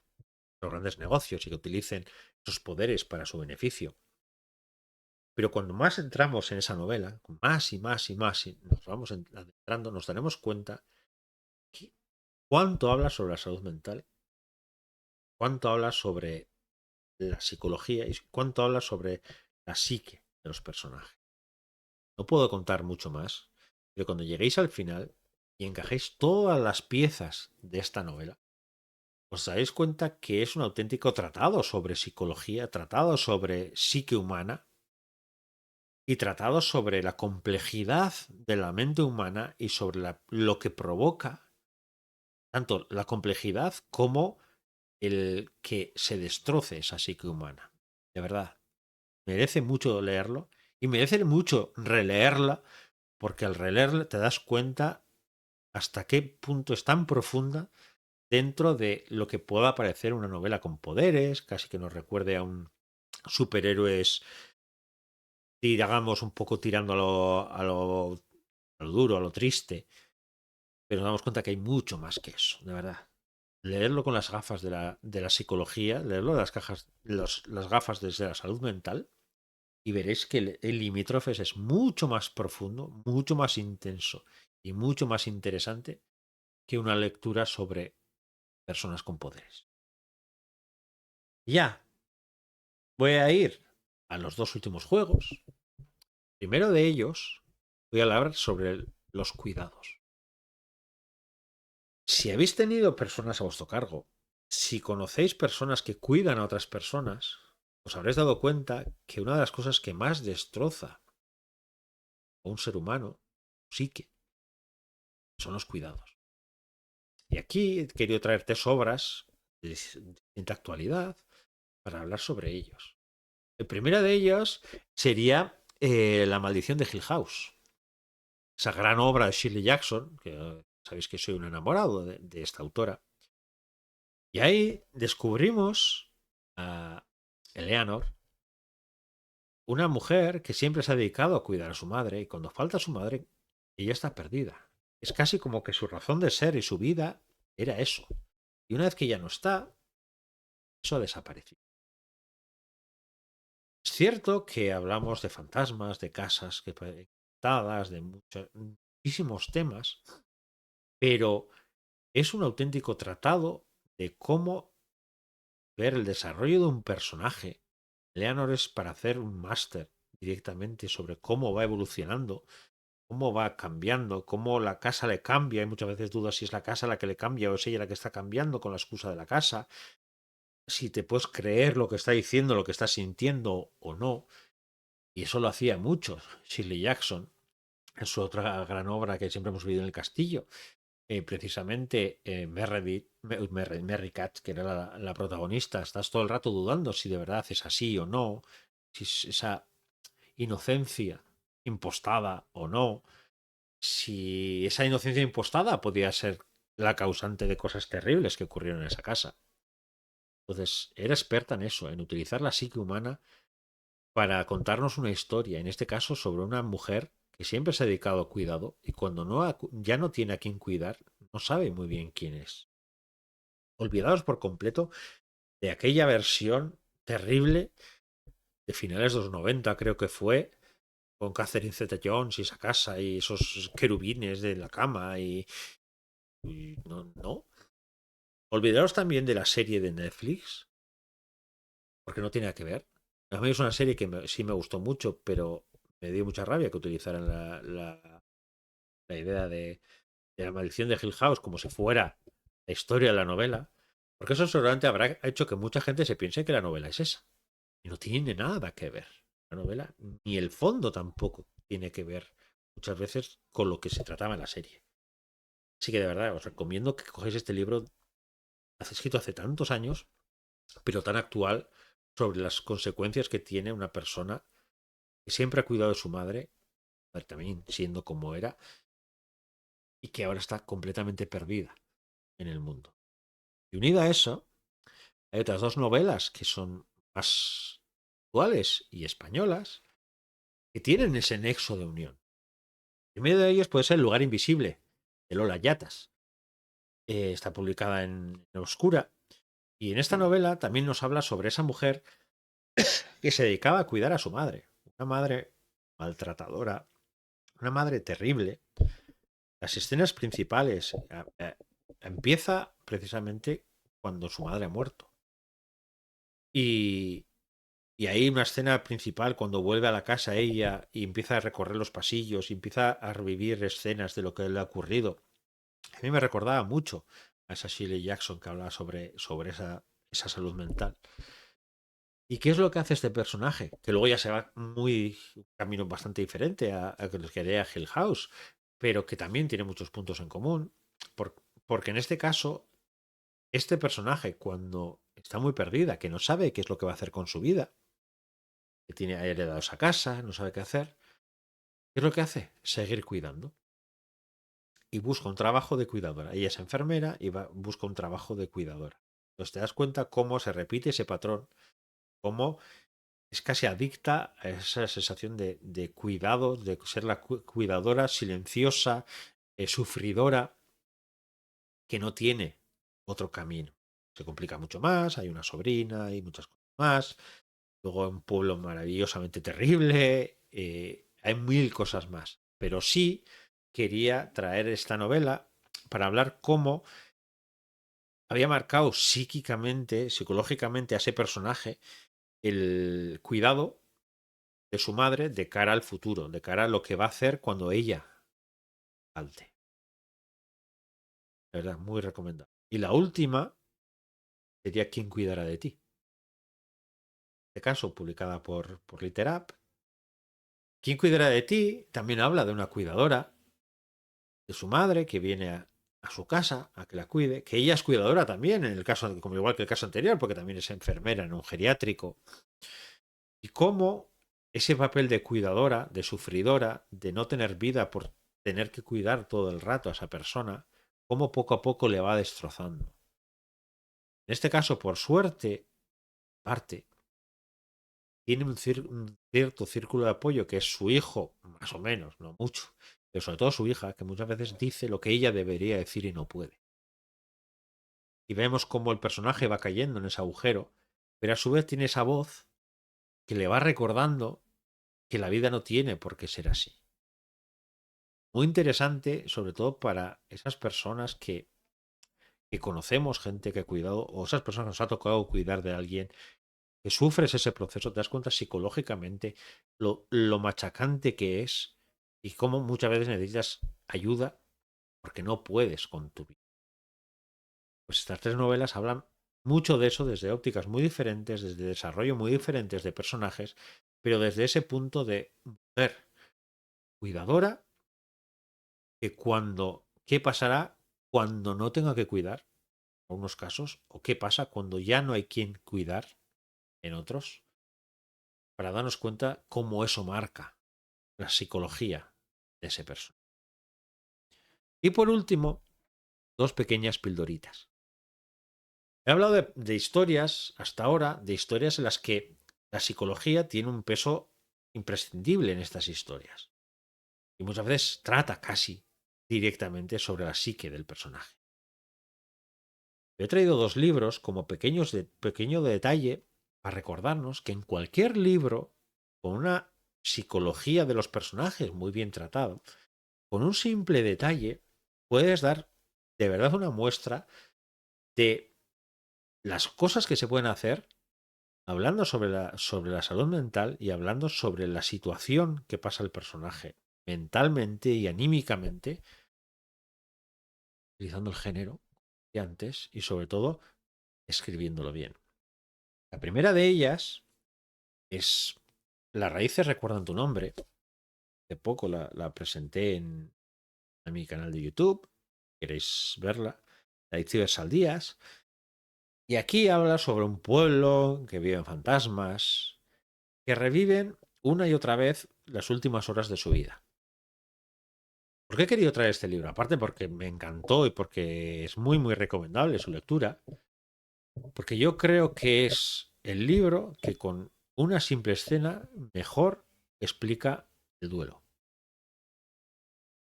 los grandes negocios y que utilicen esos poderes para su beneficio. Pero cuando más entramos en esa novela, más y más y más y nos vamos adentrando, nos daremos cuenta que cuánto habla sobre la salud mental, cuánto habla sobre la psicología y cuánto habla sobre la psique de los personajes. No puedo contar mucho más, pero cuando lleguéis al final y encajéis todas las piezas de esta novela, os daréis cuenta que es un auténtico tratado sobre psicología, tratado sobre psique humana y tratado sobre la complejidad de la mente humana y sobre lo que provoca tanto la complejidad como el que se destroce esa psique humana. De verdad, merece mucho leerlo y merece mucho releerla porque al releerla te das cuenta hasta qué punto es tan profunda dentro de lo que pueda parecer una novela con poderes, casi que nos recuerde a un superhéroes, digamos, un poco tirando a lo duro, a lo triste, pero nos damos cuenta que hay mucho más que eso, de verdad. Leerlo con las gafas de la psicología, leerlo de las gafas desde la salud mental, y veréis que el Limítrofes es mucho más profundo, mucho más intenso y mucho más interesante que una lectura sobre personas con poderes. Ya, voy a ir a los dos últimos juegos. Primero de ellos, voy a hablar sobre los cuidados. Si habéis tenido personas a vuestro cargo, si conocéis personas que cuidan a otras personas, os habréis dado cuenta que una de las cosas que más destroza a un ser humano, psique, son los cuidados. Y aquí he querido traerte obras de distinta actualidad para hablar sobre ellos. La primera de ellas sería La maldición de Hill House, esa gran obra de Shirley Jackson, que sabéis que soy un enamorado de esta autora. Y ahí descubrimos a Eleanor, una mujer que siempre se ha dedicado a cuidar a su madre y cuando falta su madre, ella está perdida. Es casi como que su razón de ser y su vida era eso. Y una vez que ya no está, eso ha desaparecido. Es cierto que hablamos de fantasmas, de casas que pintadas, de muchísimos temas, pero es un auténtico tratado de cómo ver el desarrollo de un personaje. Leonor es para hacer un máster directamente sobre cómo va evolucionando, cómo va cambiando, cómo la casa le cambia. Hay muchas veces dudas si es la casa la que le cambia o es ella la que está cambiando con la excusa de la casa. Si te puedes creer lo que está diciendo, lo que está sintiendo o no. Y eso lo hacía mucho Shirley Jackson en su otra gran obra que siempre hemos vivido en el castillo. Precisamente Merry Cat, que era la protagonista, estás todo el rato dudando si de verdad es así o no, si es esa inocencia impostada o no, si esa inocencia impostada podía ser la causante de cosas terribles que ocurrieron en esa casa. Entonces, era experta en eso, en utilizar la psique humana para contarnos una historia, en este caso sobre una mujer que siempre se ha dedicado al cuidado y cuando ya no tiene a quien cuidar, no sabe muy bien quién es. Olvidados por completo de aquella versión terrible de finales de los 90, creo que fue, con Catherine Zeta-Jones y esa casa y esos querubines de la cama y no, no. Olvidaros también de la serie de Netflix, porque no tiene nada que ver. A mí es una serie que sí me gustó mucho, pero me dio mucha rabia que utilizaran la idea de la maldición de Hill House como si fuera la historia de la novela, porque eso seguramente habrá hecho que mucha gente se piense que la novela es esa. Y no tiene nada que ver. La novela, ni el fondo tampoco tiene que ver muchas veces con lo que se trataba en la serie. Así que de verdad os recomiendo que cogáis este libro escrito hace tantos años, pero tan actual, sobre las consecuencias que tiene una persona que siempre ha cuidado de su madre, también siendo como era, y que ahora está completamente perdida en el mundo. Y unida a eso, hay otras dos novelas que son más actuales y españolas que tienen ese nexo de unión. El medio de ellos puede ser El lugar invisible, de Lola Yatas. Está publicada en Oscura. Y en esta novela también nos habla sobre esa mujer que se dedicaba a cuidar a su madre. Una madre maltratadora, una madre terrible. Las escenas principales empieza precisamente cuando su madre ha muerto. Y, y hay una escena principal cuando vuelve a la casa ella y empieza a recorrer los pasillos y empieza a revivir escenas de lo que le ha ocurrido. A mí me recordaba mucho a esa Shirley Jackson que hablaba sobre esa salud mental. ¿Y qué es lo que hace este personaje? Que luego ya se va un camino bastante diferente a que los que haría Hill House, pero que también tiene muchos puntos en común. Porque en este caso, este personaje, cuando está muy perdida, que no sabe qué es lo que va a hacer con su vida, que tiene heredado esa casa, no sabe qué hacer, ¿qué es lo que hace? Seguir cuidando. Y busca un trabajo de cuidadora. Ella es enfermera y busca un trabajo de cuidadora. Entonces te das cuenta cómo se repite ese patrón, cómo es casi adicta a esa sensación de cuidado, de ser la cuidadora silenciosa, sufridora, que no tiene otro camino. Se complica mucho más, hay una sobrina, hay muchas cosas más. Luego un pueblo maravillosamente terrible, hay mil cosas más. Pero sí quería traer esta novela para hablar cómo había marcado psíquicamente, psicológicamente a ese personaje el cuidado de su madre de cara al futuro, de cara a lo que va a hacer cuando ella falte. La verdad, muy recomendable. Y la última sería ¿Quién cuidará de ti? En este caso, publicada por Literap. ¿Quién cuidará de ti? También habla de una cuidadora de su madre que viene a su casa a que la cuide, que ella es cuidadora también, en el caso, como igual que el caso anterior, porque también es enfermera en un geriátrico. Y cómo ese papel de cuidadora, de sufridora, de no tener vida por tener que cuidar todo el rato a esa persona, cómo poco a poco le va destrozando. En este caso, por suerte, parte, tiene un cierto círculo de apoyo que es su hijo, más o menos, no mucho, pero sobre todo su hija, que muchas veces dice lo que ella debería decir y no puede. Y vemos cómo el personaje va cayendo en ese agujero, pero a su vez tiene esa voz que le va recordando que la vida no tiene por qué ser así. Muy interesante, sobre todo para esas personas que conocemos, gente que ha cuidado, o esas personas que nos ha tocado cuidar de alguien, que sufres ese proceso, te das cuenta psicológicamente lo machacante que es y cómo muchas veces necesitas ayuda porque no puedes con tu vida. Pues estas tres novelas hablan mucho de eso desde ópticas muy diferentes, desde desarrollo muy diferentes de personajes, pero desde ese punto de mujer cuidadora que ¿qué pasará cuando no tenga que cuidar en algunos casos? ¿O qué pasa cuando ya no hay quien cuidar en otros? Para darnos cuenta cómo eso marca la psicología de ese personaje. Y por último, dos pequeñas pildoritas. He hablado de historias hasta ahora, de historias en las que la psicología tiene un peso imprescindible en estas historias. Y muchas veces trata casi directamente sobre la psique del personaje. He traído dos libros como pequeño detalle para recordarnos que en cualquier libro, con una psicología de los personajes muy bien tratado, con un simple detalle, puedes dar de verdad una muestra de las cosas que se pueden hacer hablando sobre la salud mental y hablando sobre la situación que pasa el personaje mentalmente y anímicamente, utilizando el género de antes y sobre todo escribiéndolo bien. La primera de ellas es Las raíces recuerdan tu nombre. Hace poco la presenté en mi canal de YouTube. ¿Queréis verla? La hice Saldías. Y aquí habla sobre un pueblo que viven fantasmas, que reviven una y otra vez las últimas horas de su vida. ¿Por qué he querido traer este libro? Aparte porque me encantó y porque es muy, muy recomendable su lectura. Porque yo creo que es el libro que con una simple escena mejor explica el duelo.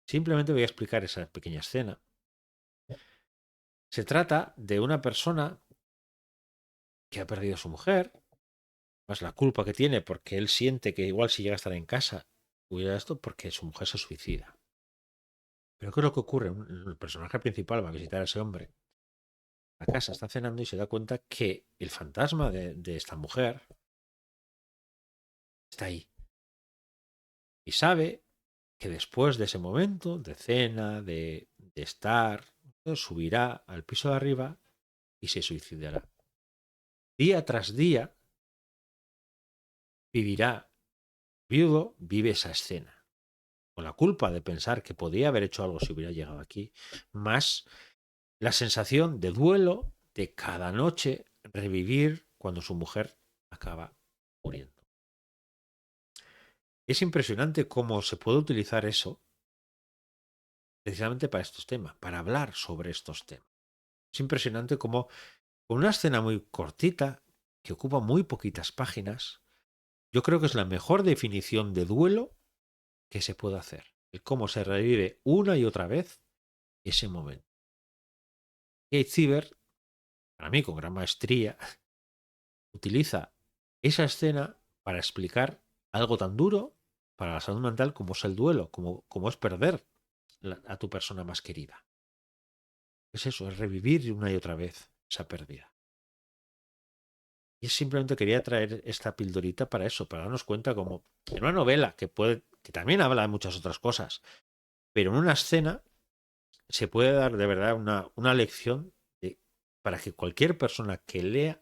Simplemente voy a explicar esa pequeña escena. Se trata de una persona que ha perdido a su mujer, más la culpa que tiene porque él siente que igual si llega a estar en casa hubiera esto porque su mujer se suicida. Pero ¿qué es lo que ocurre? El personaje principal va a visitar a ese hombre a casa, está cenando y se da cuenta que el fantasma de esta mujer está ahí. Y sabe que después de ese momento de cena, de estar, subirá al piso de arriba y se suicidará. Día tras día vivirá viudo, vive esa escena. Con la culpa de pensar que podría haber hecho algo si hubiera llegado aquí, más la sensación de duelo de cada noche revivir cuando su mujer acaba muriendo. Es impresionante cómo se puede utilizar eso precisamente para estos temas, para hablar sobre estos temas. Es impresionante cómo con una escena muy cortita, que ocupa muy poquitas páginas, yo creo que es la mejor definición de duelo que se puede hacer. El cómo se revive una y otra vez ese momento. Kate Siebert, para mí con gran maestría, utiliza esa escena para explicar algo tan duro para la salud mental como es el duelo, como es perder a tu persona más querida. Es eso, es revivir una y otra vez esa pérdida. Y simplemente quería traer esta pildorita para eso, para darnos cuenta como en una novela que también habla de muchas otras cosas, pero en una escena se puede dar de verdad una lección para que cualquier persona que lea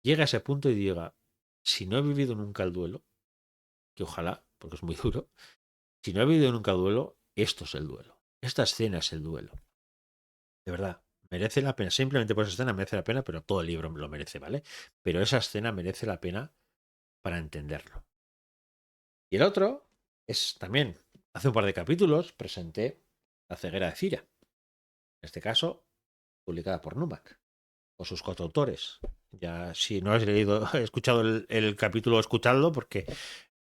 llegue a ese punto y diga, si no he vivido nunca el duelo, que ojalá, porque es muy duro, si no he vivido nunca duelo, esto es el duelo. Esta escena es el duelo. De verdad, merece la pena. Simplemente por esa escena merece la pena, pero todo el libro lo merece, ¿vale? Pero esa escena merece la pena para entenderlo. Y el otro es también, hace un par de capítulos presenté La ceguera de Cira. En este caso, publicada por Numac, o sus coautores, Ya, si no has leído, escuchado el capítulo, escuchadlo, porque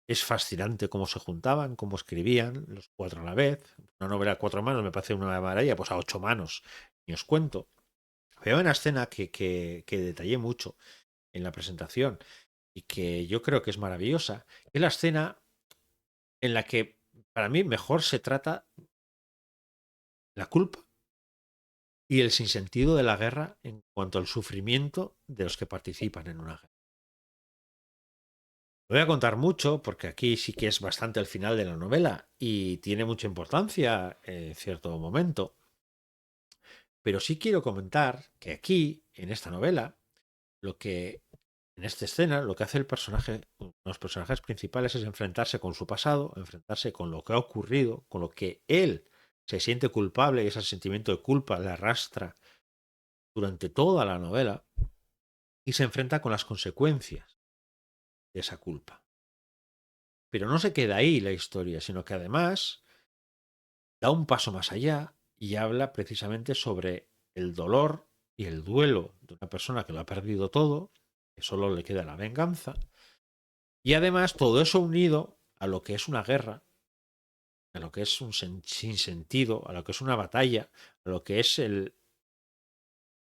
es fascinante cómo se juntaban, cómo escribían, los cuatro a la vez. Una novela a cuatro manos me parece una maravilla, pues a ocho manos, ni os cuento. Veo una escena que detallé mucho en la presentación y que yo creo que es maravillosa. Es la escena en la que para mí mejor se trata la culpa y el sinsentido de la guerra en cuanto al sufrimiento de los que participan en una guerra. No voy a contar mucho porque aquí sí que es bastante el final de la novela y tiene mucha importancia en cierto momento, pero sí quiero comentar que aquí, en esta novela, lo que en esta escena, lo que hace el personaje, los personajes principales es enfrentarse con su pasado, enfrentarse con lo que ha ocurrido, con lo que él se siente culpable y ese sentimiento de culpa le arrastra durante toda la novela y se enfrenta con las consecuencias de esa culpa. Pero no se queda ahí la historia, sino que además da un paso más allá y habla precisamente sobre el dolor y el duelo de una persona que lo ha perdido todo, que solo le queda la venganza, y además todo eso unido a lo que es una guerra, a lo que es un sinsentido, a lo que es una batalla, a lo que es el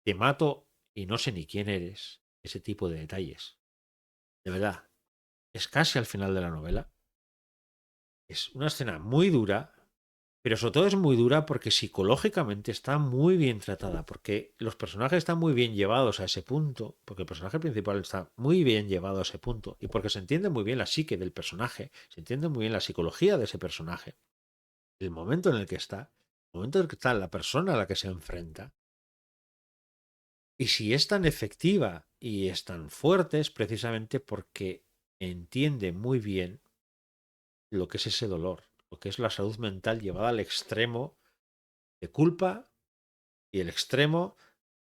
te mato y no sé ni quién eres, ese tipo de detalles. De verdad, es casi al final de la novela. Es una escena muy dura, pero sobre todo es muy dura porque psicológicamente está muy bien tratada, porque los personajes están muy bien llevados a ese punto, porque el personaje principal está muy bien llevado a ese punto, y porque se entiende muy bien la psique del personaje, se entiende muy bien la psicología de ese personaje, el momento en el que está, el momento en el que está la persona a la que se enfrenta. Y si es tan efectiva y es tan fuerte es precisamente porque entiende muy bien lo que es ese dolor, lo que es la salud mental llevada al extremo de culpa y el extremo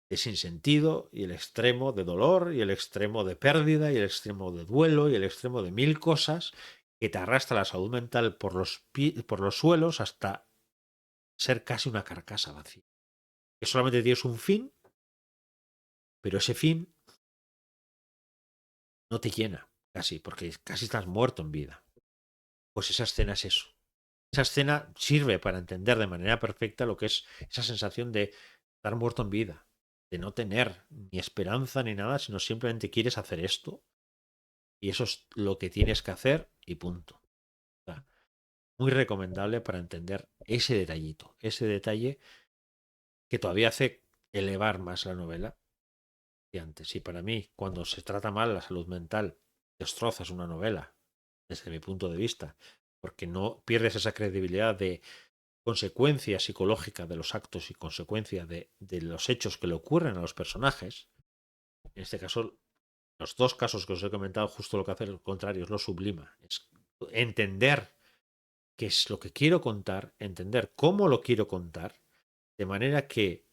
de sinsentido y el extremo de dolor y el extremo de pérdida y el extremo de duelo y el extremo de mil cosas que te arrastra la salud mental por los suelos hasta ser casi una carcasa vacía. Que solamente tienes un fin, pero ese fin no te llena casi, porque casi estás muerto en vida. Pues esa escena es eso. Esa escena sirve para entender de manera perfecta lo que es esa sensación de estar muerto en vida, de no tener ni esperanza ni nada, sino simplemente quieres hacer esto y eso es lo que tienes que hacer y punto. O sea, muy recomendable para entender ese detallito, ese detalle que todavía hace elevar más la novela que antes. Y para mí, cuando se trata mal la salud mental, destrozas una novela, desde mi punto de vista, porque no pierdes esa credibilidad de consecuencia psicológica de los actos y consecuencia de los hechos que le ocurren a los personajes. En este caso, los dos casos que os he comentado, justo lo que hace el contrario, es lo sublima. Es entender qué es lo que quiero contar, entender cómo lo quiero contar, de manera que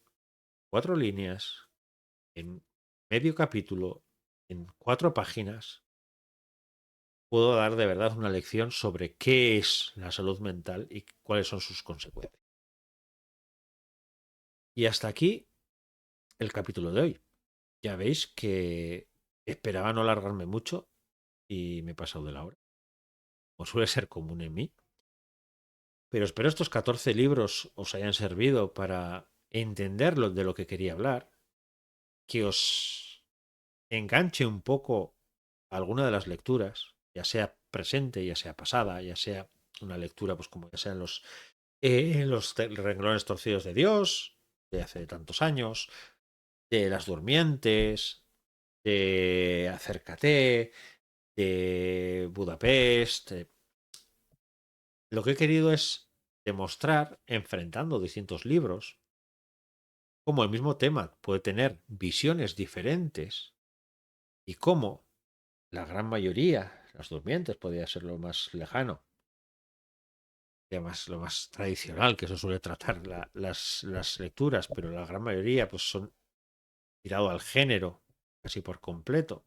cuatro líneas, en medio capítulo, en cuatro páginas, puedo dar de verdad una lección sobre qué es la salud mental y cuáles son sus consecuencias. Y hasta aquí el capítulo de hoy. Ya veis que esperaba no alargarme mucho y me he pasado de la hora, como suele ser común en mí. Pero espero estos 14 libros os hayan servido para entender de lo que quería hablar, que os enganche un poco a alguna de las lecturas, ya sea presente, ya sea pasada, ya sea una lectura, pues como ya sean los renglones torcidos de Dios, de hace tantos años, de las durmientes, de Acércate, de Budapest. Lo que he querido es demostrar, enfrentando distintos libros, cómo el mismo tema puede tener visiones diferentes y cómo la gran mayoría, las durmientes podría ser lo más lejano, lo más tradicional que se suele tratar las lecturas, pero la gran mayoría pues son tirado al género casi por completo.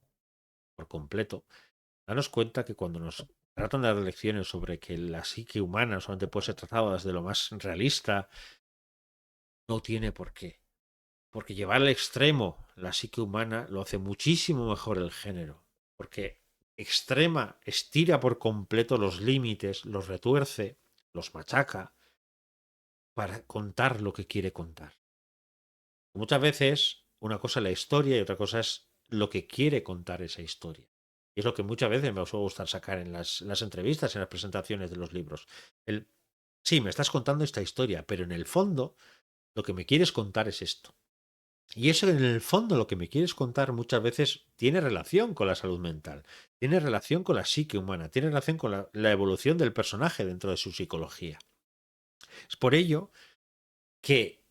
Danos cuenta que cuando nos tratan de dar lecciones sobre que la psique humana solamente puede ser tratada desde lo más realista, no tiene por qué. Porque llevar al extremo la psique humana lo hace muchísimo mejor el género, porque estira por completo los límites, los retuerce, los machaca para contar lo que quiere contar. Muchas veces una cosa es la historia y otra cosa es lo que quiere contar esa historia. Y es lo que muchas veces me suele gustar sacar en las entrevistas, en las presentaciones de los libros. Sí, me estás contando esta historia, pero en el fondo lo que me quieres contar es esto. Y eso en el fondo lo que me quieres contar muchas veces tiene relación con la salud mental, tiene relación con la psique humana, tiene relación con la evolución del personaje dentro de su psicología. Es por ello que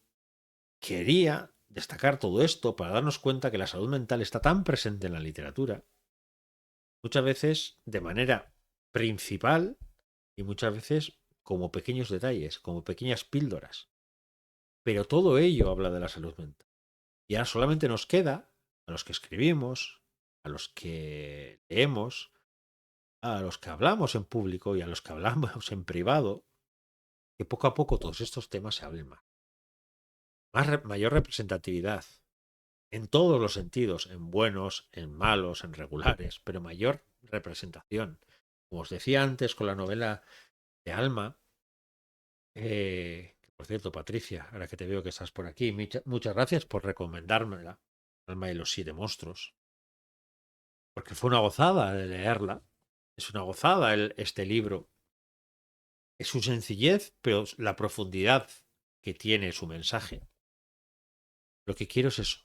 quería destacar todo esto para darnos cuenta que la salud mental está tan presente en la literatura, muchas veces de manera principal y muchas veces como pequeños detalles, como pequeñas píldoras. Pero todo ello habla de la salud mental. Y ahora solamente nos queda a los que escribimos, a los que leemos, a los que hablamos en público y a los que hablamos en privado, que poco a poco todos estos temas se hablen más. Mayor representatividad, en todos los sentidos, en buenos, en malos, en regulares, pero mayor representación. Como os decía antes con la novela de Alma, por cierto, Patricia, ahora que te veo que estás por aquí, muchas gracias por recomendármela, Alma y los siete monstruos, porque fue una gozada de leerla, es una gozada este libro, es su sencillez, pero la profundidad que tiene su mensaje. Lo que quiero es eso,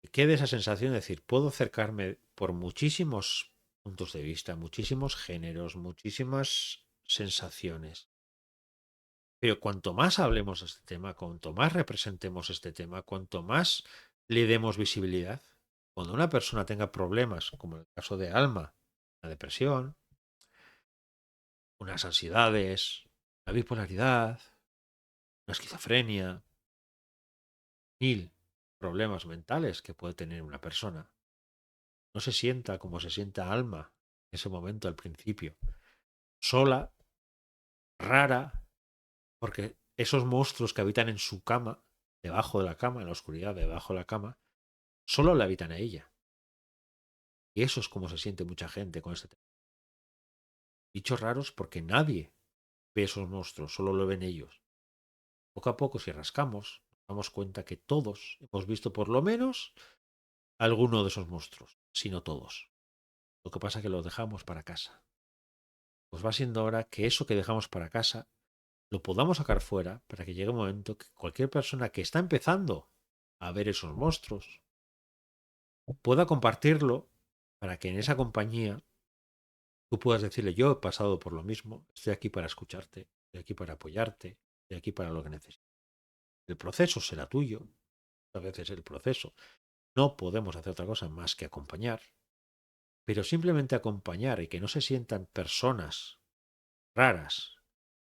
que quede esa sensación de decir, puedo acercarme por muchísimos puntos de vista, muchísimos géneros, muchísimas sensaciones. Pero cuanto más hablemos de este tema, cuanto más representemos este tema, cuanto más le demos visibilidad, cuando una persona tenga problemas, como en el caso de Alma, la depresión, unas ansiedades, la bipolaridad, una esquizofrenia, mil problemas mentales que puede tener una persona, no se sienta como se sienta Alma en ese momento al principio, sola, rara, porque esos monstruos que habitan en su cama, debajo de la cama, en la oscuridad, debajo de la cama, solo la habitan a ella. Y eso es como se siente mucha gente con este tema. Bichos raros porque nadie ve esos monstruos, solo lo ven ellos. Poco a poco, si rascamos, nos damos cuenta que todos hemos visto por lo menos alguno de esos monstruos, si no todos. Lo que pasa es que los dejamos para casa. Pues va siendo hora que eso que dejamos para casa lo podamos sacar fuera para que llegue un momento que cualquier persona que está empezando a ver esos monstruos pueda compartirlo para que en esa compañía tú puedas decirle, yo he pasado por lo mismo, estoy aquí para escucharte, estoy aquí para apoyarte, estoy aquí para lo que necesites. El proceso será tuyo, a veces el proceso. No podemos hacer otra cosa más que acompañar, pero simplemente acompañar y que no se sientan personas raras,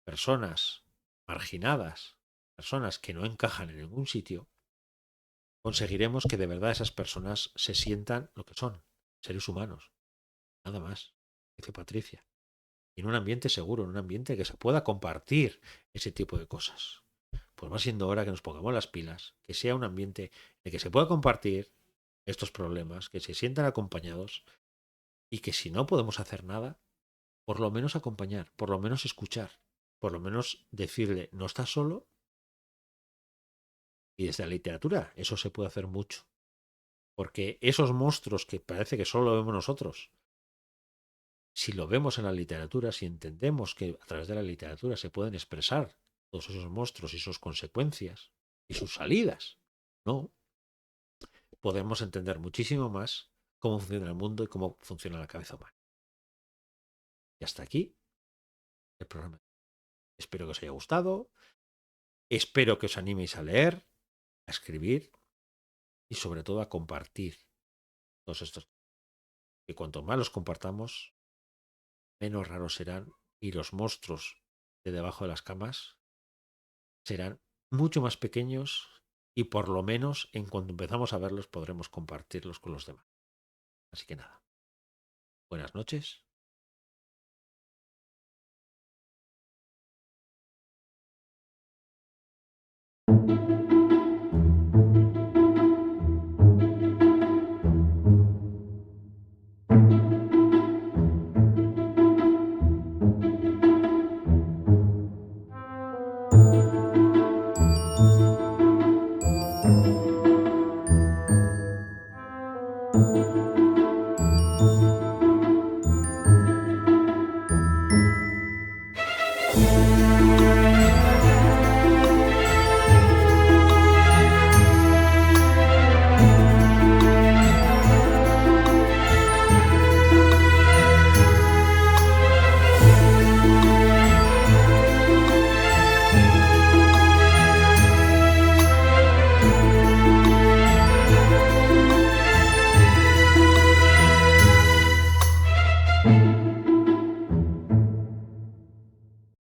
personas marginadas, personas que no encajan en ningún sitio, conseguiremos que de verdad esas personas se sientan lo que son, seres humanos, nada más, dice Patricia. En un ambiente seguro, en un ambiente que se pueda compartir ese tipo de cosas. Pues va siendo hora que nos pongamos las pilas, que sea un ambiente en el que se pueda compartir estos problemas, que se sientan acompañados y que si no podemos hacer nada, por lo menos acompañar, por lo menos escuchar, por lo menos decirle, no estás solo. Y desde la literatura eso se puede hacer mucho. Porque esos monstruos que parece que solo lo vemos nosotros, si lo vemos en la literatura, si entendemos que a través de la literatura se pueden expresar todos esos monstruos y sus consecuencias y sus salidas, ¿no? Podemos entender muchísimo más cómo funciona el mundo y cómo funciona la cabeza humana. Y hasta aquí el programa. Espero que os haya gustado, espero que os animéis a leer, a escribir y sobre todo a compartir todos estos. Que cuanto más los compartamos, menos raros serán y los monstruos de debajo de las camas serán mucho más pequeños y por lo menos en cuanto empezamos a verlos podremos compartirlos con los demás. Así que nada, buenas noches